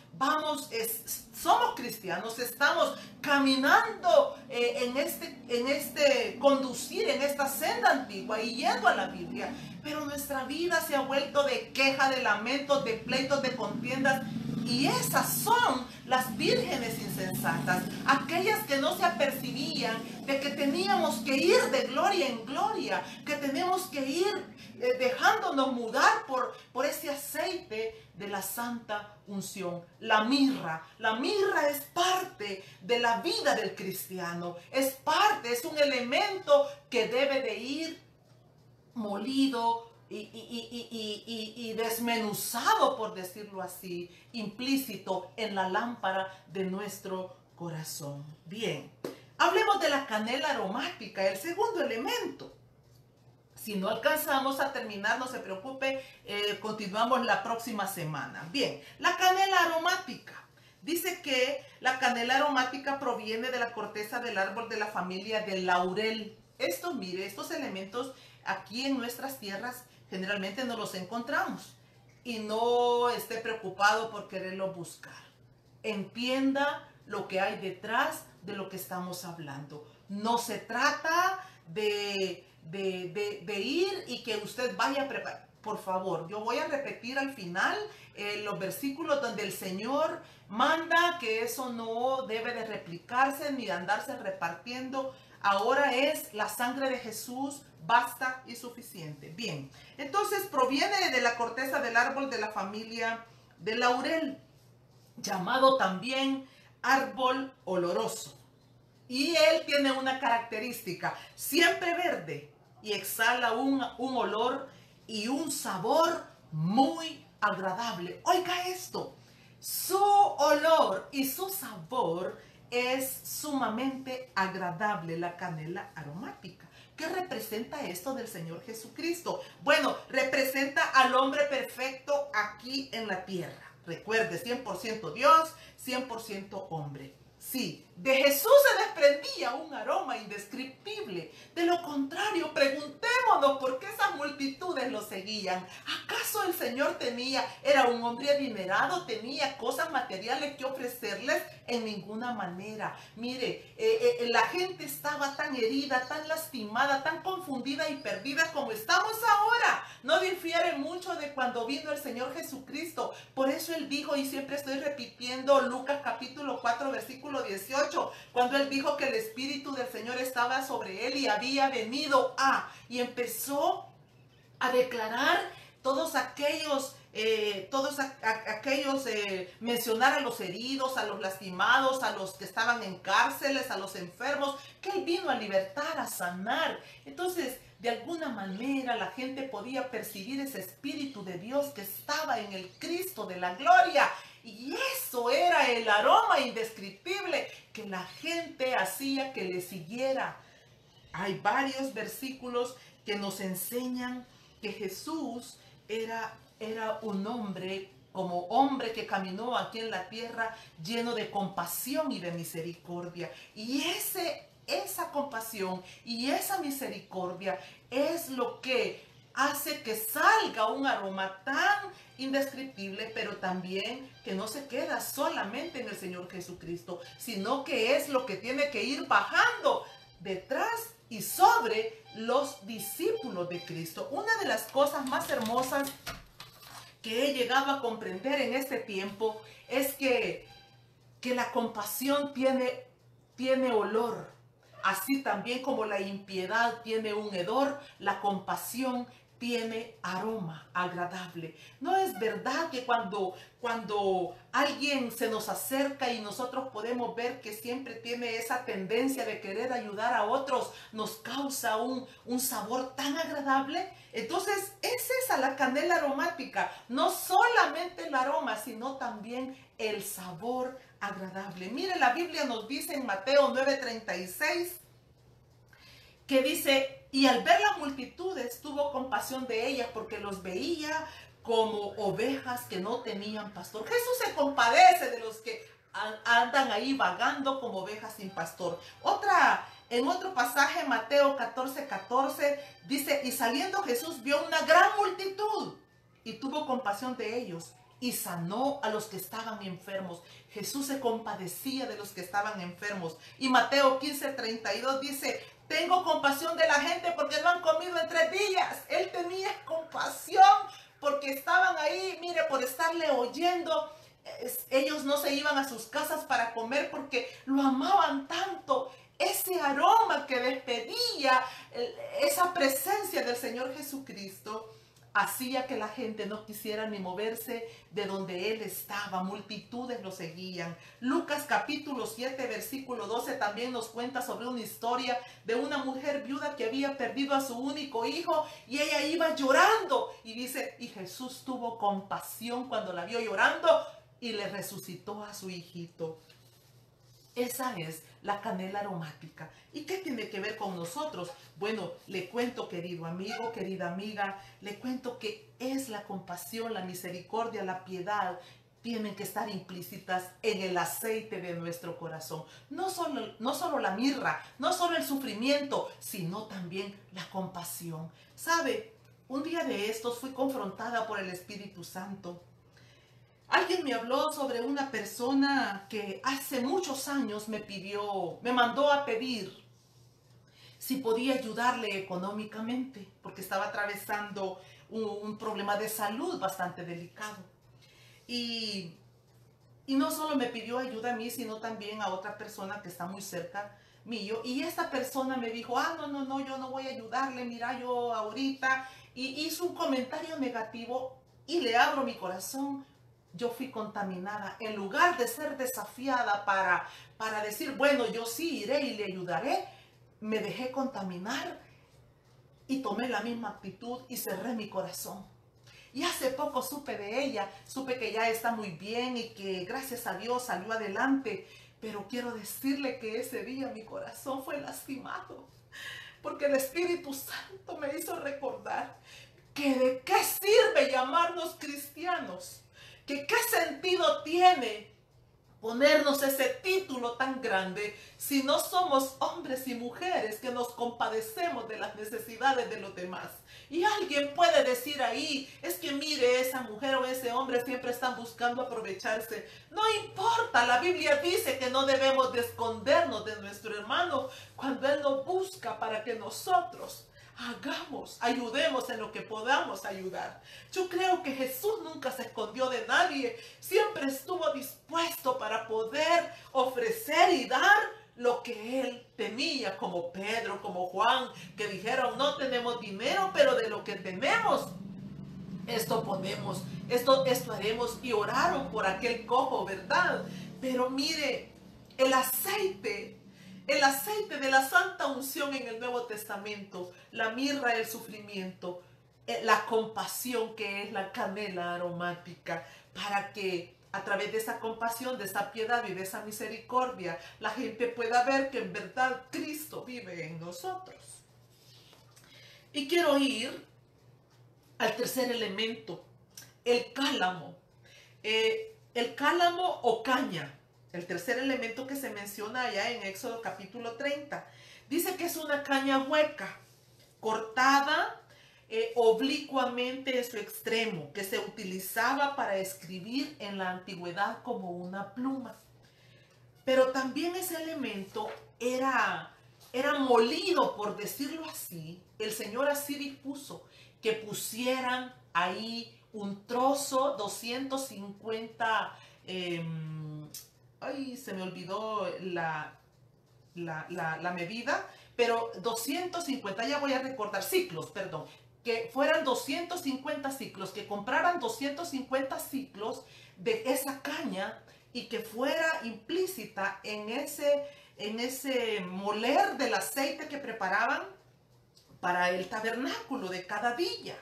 somos cristianos, estamos caminando en este conducir, en esta senda antigua y yendo a la Biblia. Pero nuestra vida se ha vuelto de queja, de lamentos, de pleitos, de contiendas. Y esas son las vírgenes insensatas, aquellas que no se apercibían de que teníamos que ir de gloria en gloria, que tenemos que ir dejándonos mudar por ese aceite de la santa unción. La mirra es parte de la vida del cristiano, es un elemento que debe de ir molido y desmenuzado, por decirlo así, implícito en la lámpara de nuestro corazón. Bien, hablemos de la canela aromática, el segundo elemento. Si no alcanzamos a terminar, no se preocupe, continuamos la próxima semana. Bien, la canela aromática. Dice que la canela aromática proviene de la corteza del árbol de la familia del laurel. Mire, estos elementos aquí en nuestras tierras generalmente no los encontramos. Y no esté preocupado por quererlo buscar. Entienda lo que hay detrás de lo que estamos hablando. No se trata de ir y que usted vaya a preparar. Por favor, yo voy a repetir al final los versículos donde el Señor manda que eso no debe de replicarse ni de andarse repartiendo. Ahora es la sangre de Jesús, basta y suficiente. Bien, entonces proviene de la corteza del árbol de la familia del laurel, llamado también árbol oloroso. Y él tiene una característica, siempre verde, y exhala un olor y un sabor muy agradable. Oiga esto, su olor y su sabor es sumamente agradable, la canela aromática. ¿Qué representa esto del Señor Jesucristo? Bueno, representa al hombre perfecto aquí en la tierra. Recuerde, 100% Dios, 100% hombre. Sí, de Jesús se desprendía un aroma indescriptible. De lo contrario, preguntémonos por qué esas multitudes lo seguían. ¿Acaso el Señor era un hombre adinerado, tenía cosas materiales que ofrecerles? En ninguna manera. Mire, la gente estaba tan herida, tan lastimada, tan confundida y perdida como estamos ahora. No difiere mucho de cuando vino el Señor Jesucristo. Por eso Él dijo, y siempre estoy repitiendo Lucas capítulo 4, versículo 18, cuando Él dijo que el Espíritu del Señor estaba sobre Él y había venido y empezó a declarar todos aquellos, mencionar a los heridos, a los lastimados, a los que estaban en cárceles, a los enfermos, que Él vino a libertar, a sanar. Entonces, de alguna manera la gente podía percibir ese Espíritu de Dios que estaba en el Cristo de la gloria. Y eso era el aroma indescriptible que la gente hacía que le siguiera. Hay varios versículos que nos enseñan que Jesús era un hombre, como hombre que caminó aquí en la tierra, lleno de compasión y de misericordia. Y esa compasión y esa misericordia es lo que hace que salga un aroma tan indescriptible, pero también que no se queda solamente en el Señor Jesucristo, sino que es lo que tiene que ir bajando detrás y sobre los discípulos de Cristo. Una de las cosas más hermosas que he llegado a comprender en este tiempo es que la compasión tiene olor. Así también como la impiedad tiene un hedor, la compasión tiene aroma agradable. ¿No es verdad que cuando alguien se nos acerca y nosotros podemos ver que siempre tiene esa tendencia de querer ayudar a otros, nos causa un sabor tan agradable? Entonces, es esa la canela aromática. No solamente el aroma, sino también el sabor agradable. Mire, la Biblia nos dice en Mateo 9:36 que dice, y al ver las multitudes tuvo compasión de ellas porque los veía como ovejas que no tenían pastor. Jesús se compadece de los que andan ahí vagando como ovejas sin pastor. En otro pasaje, Mateo 14:14, dice, y saliendo Jesús vio una gran multitud y tuvo compasión de ellos y sanó a los que estaban enfermos. Jesús se compadecía de los que estaban enfermos. Y Mateo 15:32 dice, tengo compasión de la gente porque no han comido en 3 días. Él tenía compasión porque estaban ahí, mire, por estarle oyendo. Ellos no se iban a sus casas para comer porque lo amaban tanto. Ese aroma que despedía, esa presencia del Señor Jesucristo, hacía que la gente no quisiera ni moverse de donde Él estaba. Multitudes lo seguían. Lucas capítulo 7, versículo 12 también nos cuenta sobre una historia de una mujer viuda que había perdido a su único hijo y ella iba llorando. Y dice, y Jesús tuvo compasión cuando la vio llorando y le resucitó a su hijito. Esa es la canela aromática. ¿Y qué tiene que ver con nosotros? Bueno, le cuento, querido amigo, querida amiga, le cuento que es la compasión, la misericordia, la piedad, tienen que estar implícitas en el aceite de nuestro corazón. No solo la mirra, no solo el sufrimiento, sino también la compasión. ¿Sabe? Un día de estos fui confrontada por el Espíritu Santo. Alguien me habló sobre una persona que hace muchos años me mandó a pedir si podía ayudarle económicamente, porque estaba atravesando un problema de salud bastante delicado. Y no solo me pidió ayuda a mí, sino también a otra persona que está muy cerca mío. Y esta persona me dijo, no, yo no voy a ayudarle, mira, yo ahorita. Y hizo un comentario negativo y le abro mi corazón. yo fui contaminada. En lugar de ser desafiada para decir, bueno, yo sí iré y le ayudaré, me dejé contaminar y tomé la misma actitud y cerré mi corazón. Y hace poco supe de ella, supe que ya está muy bien y que gracias a Dios salió adelante. Pero quiero decirle que ese día mi corazón fue lastimado, porque el Espíritu Santo me hizo recordar que de qué sirve llamarnos cristianos, que qué sentido tiene ponernos ese título tan grande si no somos hombres y mujeres que nos compadecemos de las necesidades de los demás. Y alguien puede decir ahí, es que mire, esa mujer o ese hombre siempre están buscando aprovecharse. No importa, la Biblia dice que no debemos de escondernos de nuestro hermano cuando él nos busca para que nosotros hagamos, ayudemos en lo que podamos ayudar. Yo creo que Jesús nunca se escondió de nadie, siempre estuvo dispuesto para poder ofrecer y dar lo que él tenía, como Pedro, como Juan, que dijeron, no tenemos dinero, pero de lo que tenemos, esto ponemos, esto haremos, y oraron por aquel cojo, ¿verdad? Pero mire, el aceite de la santa unción en el Nuevo Testamento, la mirra, el sufrimiento, la compasión, que es la canela aromática, para que a través de esa compasión, de esa piedad y de esa misericordia, la gente pueda ver que en verdad Cristo vive en nosotros. Y quiero ir al tercer elemento, el cálamo. El cálamo o caña, el tercer elemento que se menciona allá en Éxodo capítulo 30. Dice que es una caña hueca, cortada oblicuamente en su extremo, que se utilizaba para escribir en la antigüedad como una pluma. Pero también ese elemento era molido, por decirlo así. El Señor así dispuso que pusieran ahí un trozo, 250, ay, se me olvidó la medida, pero 250, ya voy a recordar, ciclos, perdón, que fueran 250 ciclos, que compraran 250 ciclos de esa caña y que fuera implícita en ese moler del aceite que preparaban para el tabernáculo de cada día.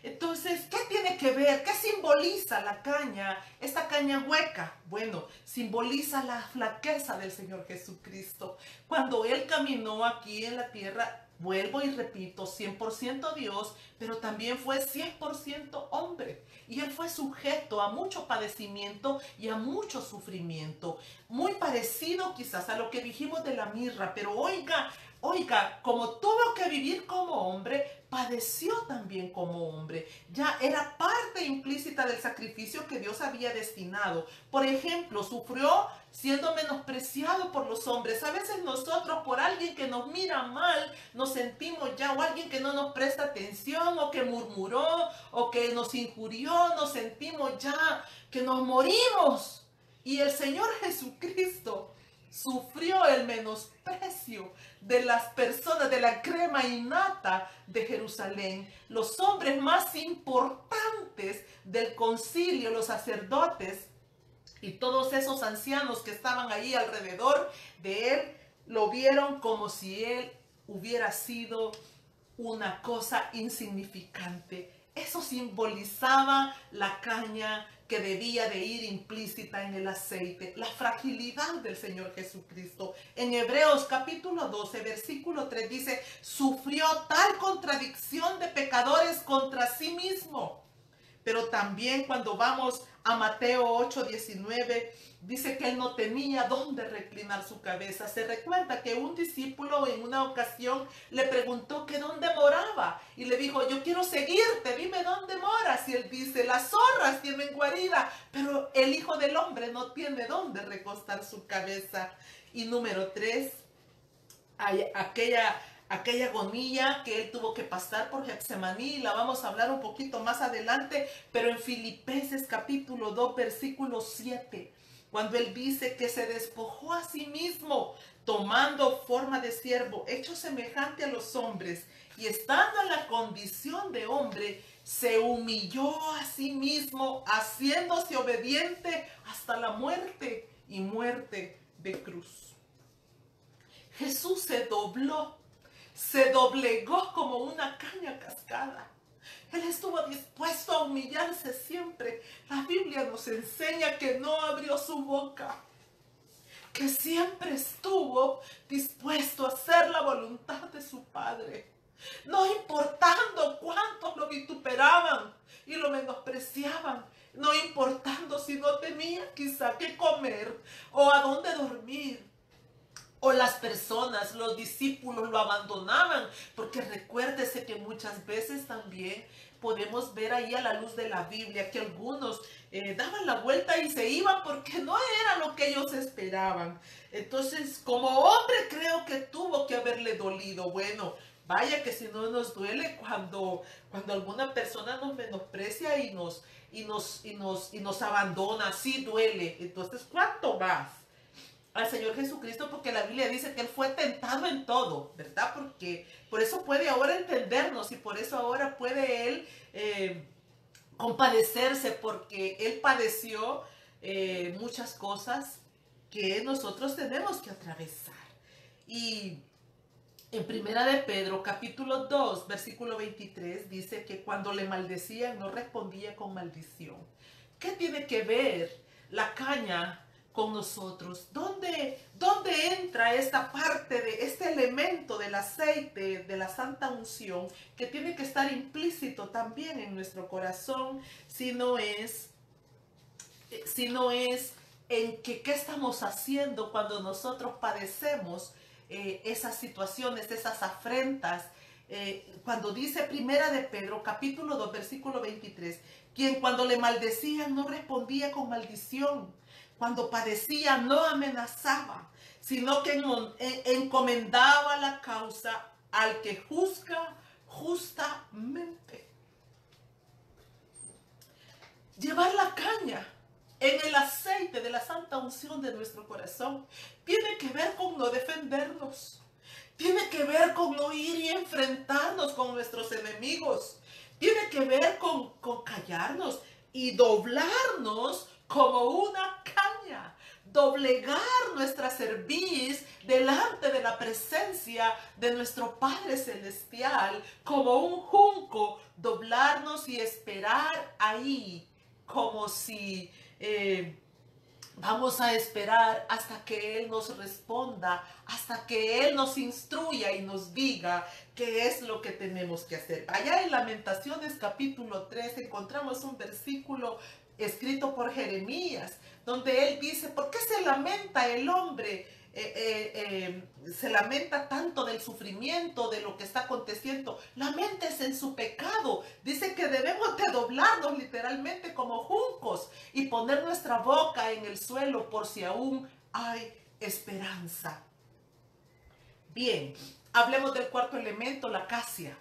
Entonces, ¿qué tiene que ver? ¿Qué simboliza la caña? Esta caña hueca, bueno, simboliza la flaqueza del Señor Jesucristo. Cuando Él caminó aquí en la tierra, vuelvo y repito, 100% Dios, pero también fue 100% hombre. Y Él fue sujeto a mucho padecimiento y a mucho sufrimiento. Muy parecido quizás a lo que dijimos de la mirra, pero oiga, como tuvo que vivir como hombre, padeció también como hombre. Ya era parte implícita del sacrificio que Dios había destinado. Por ejemplo, sufrió siendo menospreciado por los hombres. A veces nosotros, por alguien que nos mira mal, nos sentimos ya, o alguien que no nos presta atención, o que murmuró, o que nos injurió, nos sentimos ya que nos morimos. Y el Señor Jesucristo sufrió el menosprecio de las personas, de la crema innata de Jerusalén. Los hombres más importantes del concilio, los sacerdotes y todos esos ancianos que estaban ahí alrededor de él, lo vieron como si él hubiera sido una cosa insignificante. Eso simbolizaba la caña que debía de ir implícita en el aceite, la fragilidad del Señor Jesucristo. En Hebreos capítulo 12, versículo 3 dice, sufrió tal contradicción de pecadores contra sí mismo. Pero también cuando vamos a Mateo 8, 19, dice que él no tenía dónde reclinar su cabeza. Se recuerda que un discípulo en una ocasión le preguntó que dónde moraba. Y le dijo, yo quiero seguirte, dime dónde moras. Y él dice, las zorras tienen guarida, pero el Hijo del Hombre no tiene dónde recostar su cabeza. Y número 3, aquella agonía que él tuvo que pasar por Getsemaní, la vamos a hablar un poquito más adelante, pero en Filipenses capítulo 2, versículo 7, cuando él dice que se despojó a sí mismo, tomando forma de siervo, hecho semejante a los hombres, y estando en la condición de hombre, se humilló a sí mismo, haciéndose obediente hasta la muerte y muerte de cruz. Jesús se dobló, se doblegó como una caña cascada. Él estuvo dispuesto a humillarse siempre. La Biblia nos enseña que no abrió su boca, que siempre estuvo dispuesto a hacer la voluntad de su Padre. No importando cuántos lo vituperaban y lo menospreciaban, no importando si no tenía quizá qué comer o a dónde dormir, o las personas, los discípulos lo abandonaban, porque recuérdese que muchas veces también podemos ver ahí a la luz de la Biblia que algunos daban la vuelta y se iban porque no era lo que ellos esperaban. Entonces, como hombre creo que tuvo que haberle dolido. Bueno, vaya que si no nos duele cuando alguna persona nos menosprecia y nos abandona, sí duele. Entonces, ¿cuánto más al Señor Jesucristo? Porque la Biblia dice que Él fue tentado en todo, ¿verdad? Porque por eso puede ahora entendernos y por eso ahora puede Él compadecerse, porque Él padeció muchas cosas que nosotros tenemos que atravesar. Y en Primera de Pedro, capítulo 2, versículo 23, dice que cuando le maldecían no respondía con maldición. ¿Qué tiene que ver la caña con nosotros? ¿Dónde entra esta parte de este elemento del aceite, de la santa unción, que tiene que estar implícito también en nuestro corazón, si no es en que qué estamos haciendo cuando nosotros padecemos esas situaciones, esas afrentas? Cuando dice Primera de Pedro, capítulo 2, versículo 23, quien cuando le maldecían no respondía con maldición, cuando padecía no amenazaba, sino que encomendaba la causa al que juzga justamente. Llevar la caña en el aceite de la santa unción de nuestro corazón tiene que ver con no defendernos, tiene que ver con no ir y enfrentarnos con nuestros enemigos, tiene que ver con callarnos y doblarnos como una caña, doblegar nuestra cerviz delante de la presencia de nuestro Padre Celestial, como un junco, doblarnos y esperar ahí, como si vamos a esperar hasta que Él nos responda, hasta que Él nos instruya y nos diga qué es lo que tenemos que hacer. Allá en Lamentaciones capítulo 3 encontramos un versículo escrito por Jeremías, donde él dice: ¿por qué se lamenta el hombre? Se lamenta tanto del sufrimiento, de lo que está aconteciendo. Laméntese en su pecado. Dice que debemos de doblarnos literalmente como juncos y poner nuestra boca en el suelo por si aún hay esperanza. Bien, hablemos del cuarto elemento, la acacia.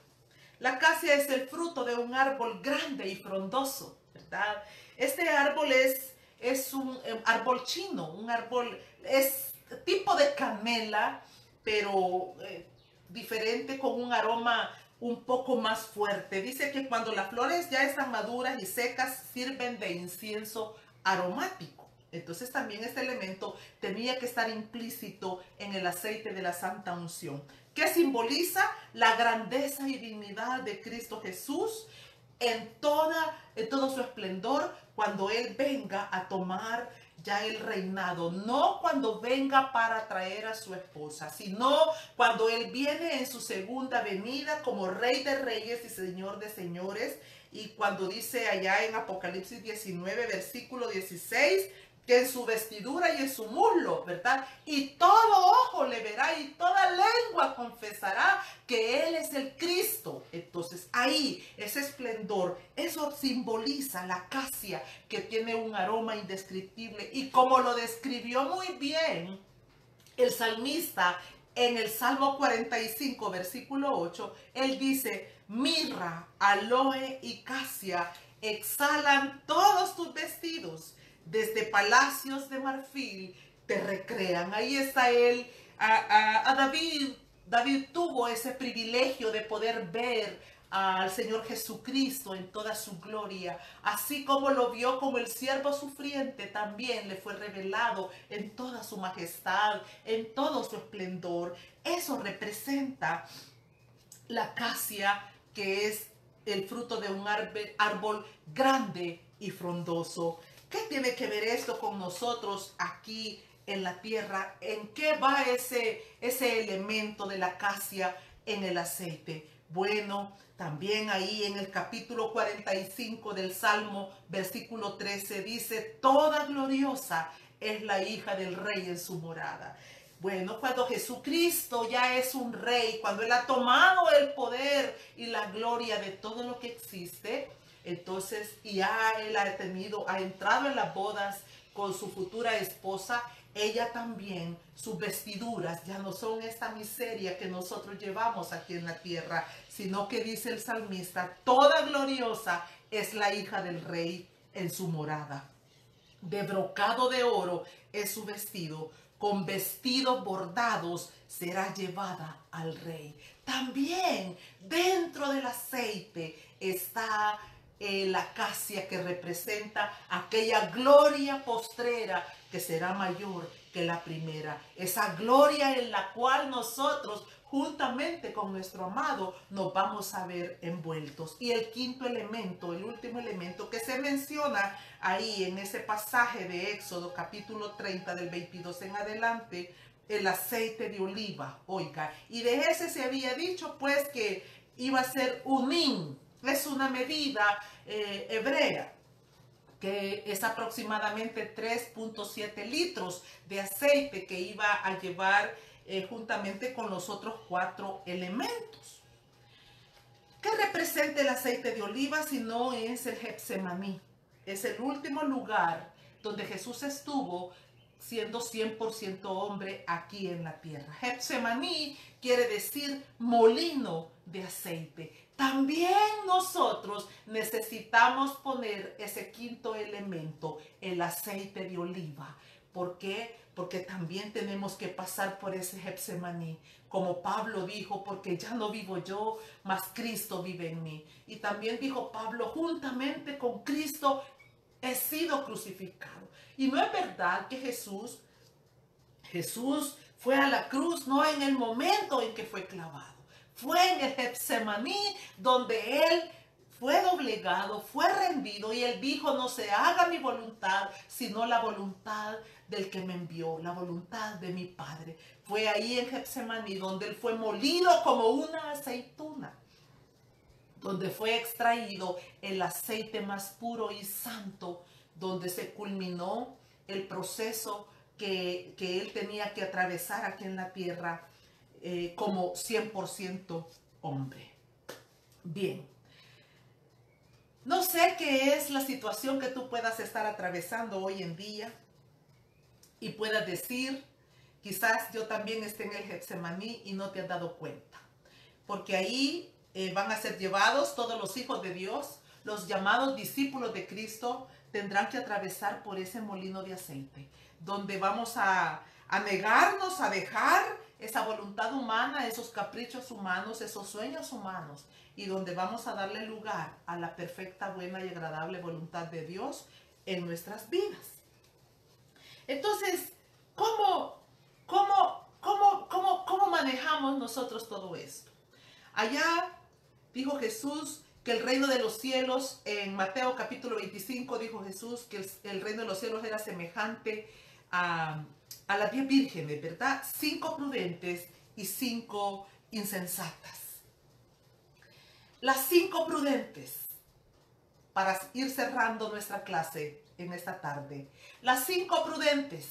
La acacia es el fruto de un árbol grande y frondoso, ¿verdad? Este árbol es un árbol chino, un árbol, es tipo de canela, pero diferente, con un aroma un poco más fuerte. Dice que cuando las flores ya están maduras y secas, sirven de incienso aromático. Entonces también este elemento tenía que estar implícito en el aceite de la santa unción, que simboliza la grandeza y dignidad de Cristo Jesús en todo su esplendor, cuando Él venga a tomar ya el reinado, no cuando venga para traer a su esposa, sino cuando Él viene en su segunda venida como Rey de Reyes y Señor de Señores. Y cuando dice allá en Apocalipsis 19, versículo 16, que en su vestidura y en su muslo, ¿verdad? Y todo ojo le verá y toda lengua confesará que Él es el Cristo. Entonces ahí, ese esplendor, eso simboliza la acacia, que tiene un aroma indescriptible. Y como lo describió muy bien el salmista en el Salmo 45, versículo 8, él dice: mirra, aloe y casia exhalan todos tus vestidos. desde palacios de marfil te recrean. Ahí está él, a David. David tuvo ese privilegio de poder ver al Señor Jesucristo en toda su gloria. Así como lo vio como el siervo sufriente, también le fue revelado en toda su majestad, en todo su esplendor. Eso representa la acacia, que es el fruto de un árbol grande y frondoso. ¿Qué tiene que ver esto con nosotros aquí en la tierra? ¿En qué va ese elemento de la acacia en el aceite? Bueno, también ahí en el capítulo 45 del Salmo, versículo 13, dice: toda gloriosa es la hija del rey en su morada. Bueno, cuando Jesucristo ya es un rey, cuando Él ha tomado el poder y la gloria de todo lo que existe, entonces ya Él ha entrado en las bodas con su futura esposa. Ella también, sus vestiduras ya no son esta miseria que nosotros llevamos aquí en la tierra, sino que dice el salmista: toda gloriosa es la hija del rey en su morada. De brocado de oro es su vestido, con vestidos bordados será llevada al rey. También dentro del aceite está la acacia, que representa aquella gloria postrera que será mayor que la primera. Esa gloria en la cual nosotros, juntamente con nuestro amado, nos vamos a ver envueltos. Y el quinto elemento, el último elemento que se menciona ahí en ese pasaje de Éxodo capítulo 30 del 22 en adelante, el aceite de oliva. Oiga, y de ese se había dicho pues que iba a ser un hin. Es una medida hebrea, que es aproximadamente 3.7 litros de aceite que iba a llevar juntamente con los otros 4 elementos. ¿Qué representa el aceite de oliva si no es el Getsemaní? Es el último lugar donde Jesús estuvo siendo 100% hombre aquí en la tierra. Getsemaní quiere decir molino de aceite. También nosotros necesitamos poner ese quinto elemento, el aceite de oliva. ¿Por qué? Porque también tenemos que pasar por ese Getsemaní. Como Pablo dijo: porque ya no vivo yo, mas Cristo vive en mí. Y también dijo Pablo: juntamente con Cristo he sido crucificado. Y no es verdad que Jesús fue a la cruz no en el momento en que fue clavado. Fue en el Getsemaní donde Él fue doblegado, fue rendido, y Él dijo: no se haga mi voluntad, sino la voluntad del que me envió, la voluntad de mi Padre. Fue ahí en Getsemaní donde Él fue molido como una aceituna, donde fue extraído el aceite más puro y santo, donde se culminó el proceso que Él tenía que atravesar aquí en la tierra como 100% hombre. Bien, no sé qué es la situación que tú puedas estar atravesando hoy en día y puedas decir: quizás yo también esté en el Getsemaní y no te has dado cuenta, porque ahí van a ser llevados todos los hijos de Dios. Los llamados discípulos de Cristo tendrán que atravesar por ese molino de aceite, donde vamos a negarnos a dejar esa voluntad humana, esos caprichos humanos, esos sueños humanos, y donde vamos a darle lugar a la perfecta, buena y agradable voluntad de Dios en nuestras vidas. Entonces, ¿cómo manejamos nosotros todo esto? Allá dijo Jesús que el reino de los cielos, en Mateo capítulo 25, dijo Jesús que el reino de los cielos era semejante a las 10 vírgenes, ¿verdad? 5 prudentes y 5 insensatas. Las 5 prudentes, para ir cerrando nuestra clase en esta tarde. Las 5 prudentes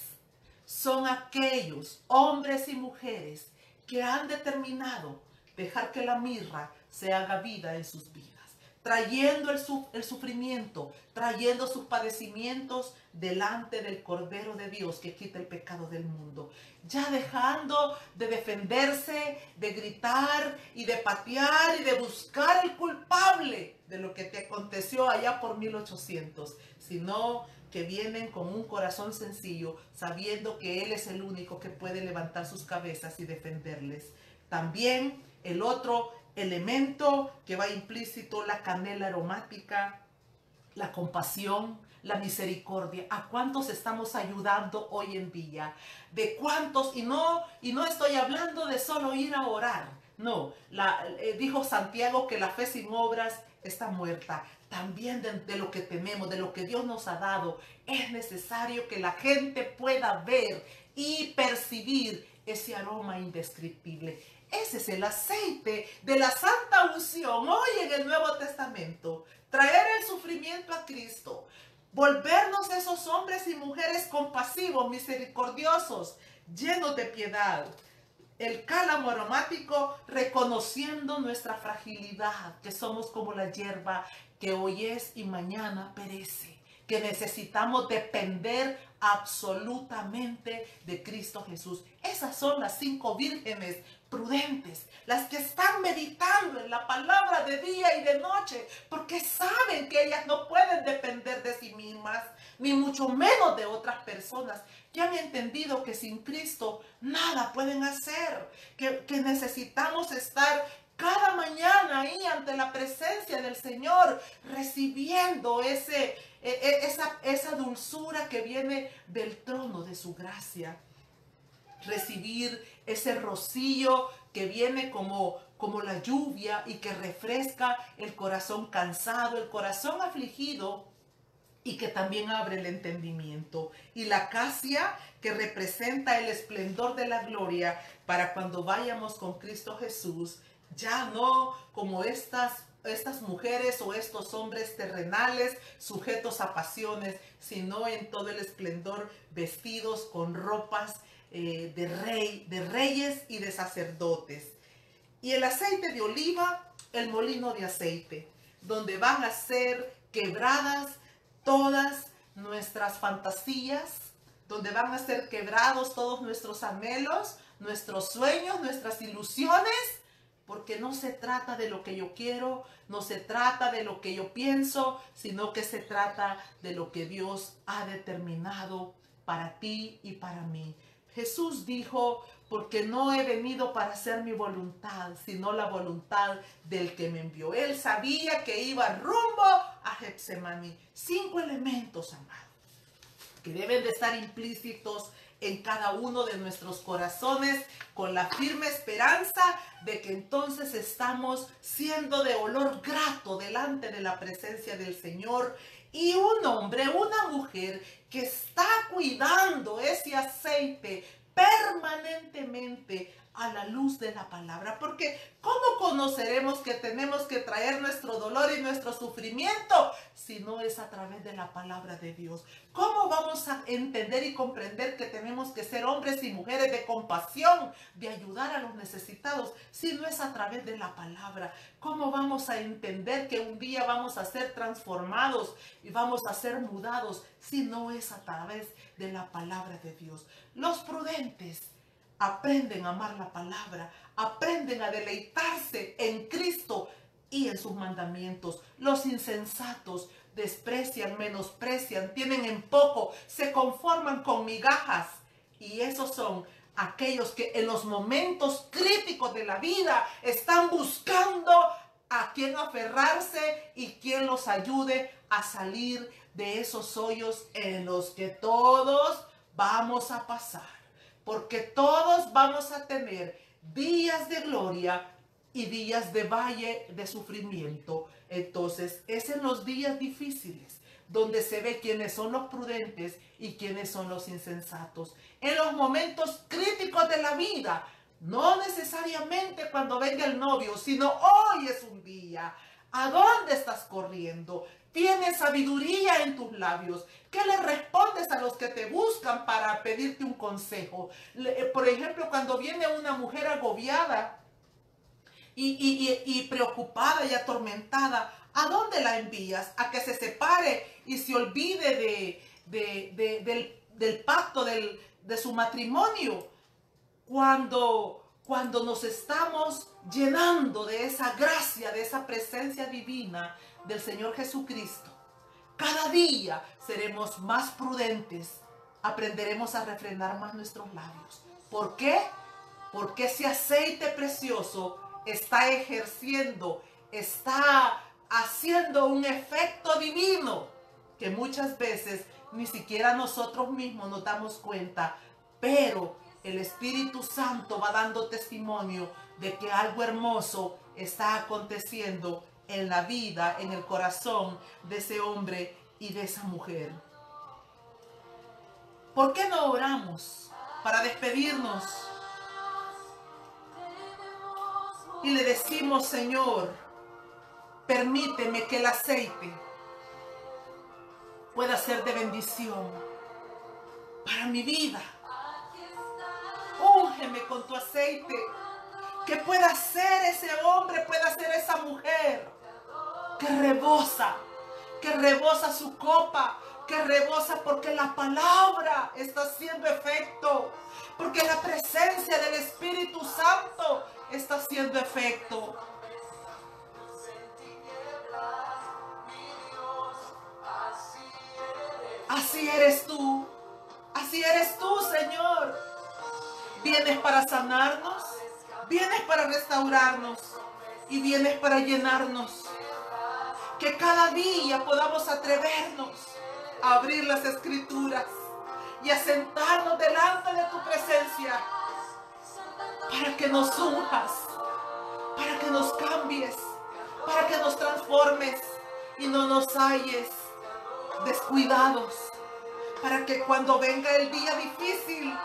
son aquellos hombres y mujeres que han determinado dejar que la mirra se haga vida en sus vidas. trayendo el sufrimiento, trayendo sus padecimientos delante del Cordero de Dios que quita el pecado del mundo. Ya dejando de defenderse, de gritar y de patear y de buscar el culpable de lo que te aconteció allá por 1800, sino que vienen con un corazón sencillo, sabiendo que Él es el único que puede levantar sus cabezas y defenderles. También el otro elemento que va implícito, la canela aromática, la compasión, la misericordia. ¿A cuántos estamos ayudando hoy en día? ¿De cuántos? Y no estoy hablando de solo ir a orar. No, dijo Santiago que la fe sin obras está muerta. También de lo que tenemos, de lo que Dios nos ha dado, es necesario que la gente pueda ver y percibir ese aroma indescriptible. Ese es el aceite de la santa unción hoy en el Nuevo Testamento. Traer el sufrimiento a Cristo. Volvernos esos hombres y mujeres compasivos, misericordiosos, llenos de piedad. El cálamo aromático reconociendo nuestra fragilidad, que somos como la hierba que hoy es y mañana perece, que necesitamos depender absolutamente de Cristo Jesús. Esas son las 5 vírgenes prudentes, las que están meditando en la palabra de día y de noche, porque saben que ellas no pueden depender de sí mismas, ni mucho menos de otras personas, que han entendido que sin Cristo nada pueden hacer, que necesitamos estar cada mañana ahí ante la presencia del Señor, recibiendo esa dulzura que viene del trono de su gracia. Recibir ese rocío que viene como la lluvia y que refresca el corazón cansado, el corazón afligido, y que también abre el entendimiento. Y la acacia, que representa el esplendor de la gloria para cuando vayamos con Cristo Jesús, ya no como estas mujeres o estos hombres terrenales sujetos a pasiones, sino en todo el esplendor, vestidos con ropas de reyes y de sacerdotes. Y el aceite de oliva, el molino de aceite, donde van a ser quebradas todas nuestras fantasías, donde van a ser quebrados todos nuestros anhelos, nuestros sueños, nuestras ilusiones, porque no se trata de lo que yo quiero, no se trata de lo que yo pienso, sino que se trata de lo que Dios ha determinado para ti y para mí. Jesús dijo, porque no he venido para hacer mi voluntad, sino la voluntad del que me envió. Él sabía que iba rumbo a Getsemaní. 5 elementos, amados, que deben de estar implícitos en cada uno de nuestros corazones, con la firme esperanza de que entonces estamos siendo de olor grato delante de la presencia del Señor. Y un hombre, una mujer que está cuidando ese aceite permanentemente a la luz de la palabra. Porque ¿cómo conoceremos que tenemos que traer nuestro dolor y nuestro sufrimiento si no es a través de la palabra de Dios? ¿Cómo vamos a entender y comprender que tenemos que ser hombres y mujeres de compasión, de ayudar a los necesitados, si no es a través de la palabra? ¿Cómo vamos a entender que un día vamos a ser transformados y vamos a ser mudados si no es a través de la palabra de Dios? Los prudentes aprenden a amar la palabra, aprenden a deleitarse en Cristo y en sus mandamientos. Los insensatos desprecian, menosprecian, tienen en poco, se conforman con migajas. Y esos son aquellos que en los momentos críticos de la vida están buscando a quien aferrarse y quien los ayude a salir de esos hoyos en los que todos vamos a pasar. Porque todos vamos a tener días de gloria y días de valle de sufrimiento. Entonces, es en los días difíciles donde se ve quiénes son los prudentes y quiénes son los insensatos. En los momentos críticos de la vida, no necesariamente cuando venga el novio, sino hoy es un día. ¿A dónde estás corriendo? ¿Tienes sabiduría en tus labios? ¿Qué le respondes a los que te buscan para pedirte un consejo? Por ejemplo, cuando viene una mujer agobiada y preocupada y atormentada, ¿A dónde la envías? ¿A que se separe y se olvide del pacto de su matrimonio? Cuando nos estamos llenando de esa gracia, de esa presencia divina del Señor Jesucristo, cada día seremos más prudentes, aprenderemos a refrenar más nuestros labios. ¿Por qué? Porque ese aceite precioso está está haciendo un efecto divino que muchas veces ni siquiera nosotros mismos nos damos cuenta, pero el Espíritu Santo va dando testimonio de que algo hermoso está aconteciendo en la vida, en el corazón de ese hombre y de esa mujer. ¿Por qué no oramos para despedirnos? Y le decimos, Señor, permíteme que el aceite pueda ser de bendición para mi vida. Úngeme con tu aceite, que pueda ser ese hombre, pueda ser esa mujer que rebosa su copa, que rebosa porque la palabra está haciendo efecto, porque la presencia del Espíritu Santo está haciendo efecto. Así eres tú, Señor. Vienes para sanarnos, vienes para restaurarnos y vienes para llenarnos. Que cada día podamos atrevernos a abrir las Escrituras y a sentarnos delante de tu presencia para que nos unjas, para que nos cambies, para que nos transformes y no nos halles descuidados, para que cuando venga el día difícil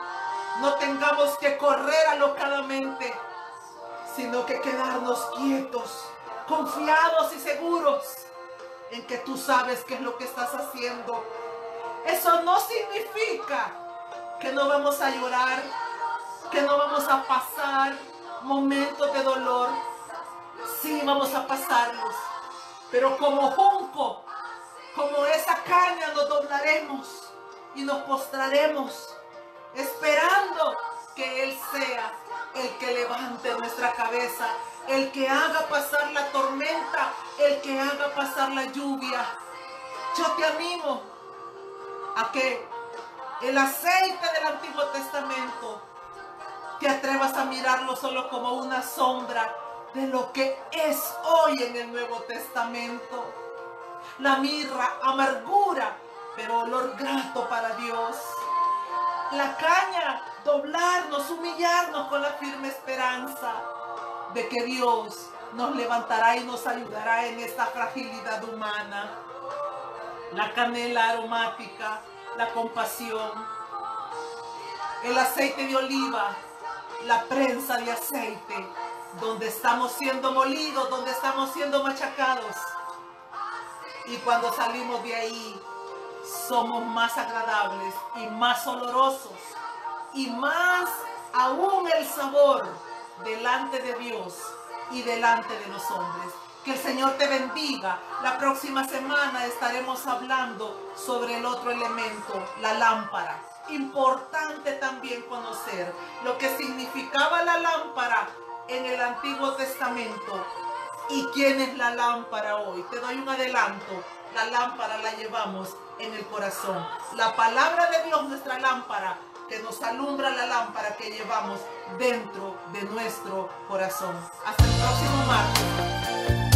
no tengamos que correr alocadamente, sino que quedarnos quietos, confiados y seguros en que tú sabes qué es lo que estás haciendo. Eso no significa que no vamos a llorar, que no vamos a pasar momentos de dolor. Sí, vamos a pasarlos, pero como junco, como esa caña, nos doblaremos y nos postraremos, esperando que Él sea el que levante nuestra cabeza, el que haga pasar la tormenta, el que haga pasar la lluvia. Yo te animo a que el aceite del Antiguo Testamento te atrevas a mirarlo solo como una sombra de lo que es hoy en el Nuevo Testamento. La mirra, amargura, pero olor grato para Dios. La caña, doblarnos, humillarnos con la firme esperanza de que Dios nos levantará y nos ayudará en esta fragilidad humana. La canela aromática, la compasión, el aceite de oliva, la prensa de aceite, donde estamos siendo molidos, donde estamos siendo machacados. Y cuando salimos de ahí, somos más agradables y más olorosos y más aún el sabor delante de Dios y delante de los hombres. Que el Señor te bendiga. La próxima semana estaremos hablando sobre el otro elemento, la lámpara. Importante también conocer lo que significaba la lámpara en el Antiguo Testamento y quién es la lámpara hoy. Te doy un adelanto. La lámpara la llevamos en el corazón. La palabra de Dios, nuestra lámpara, que nos alumbra, la lámpara que llevamos dentro de nuestro corazón. Hasta el próximo martes.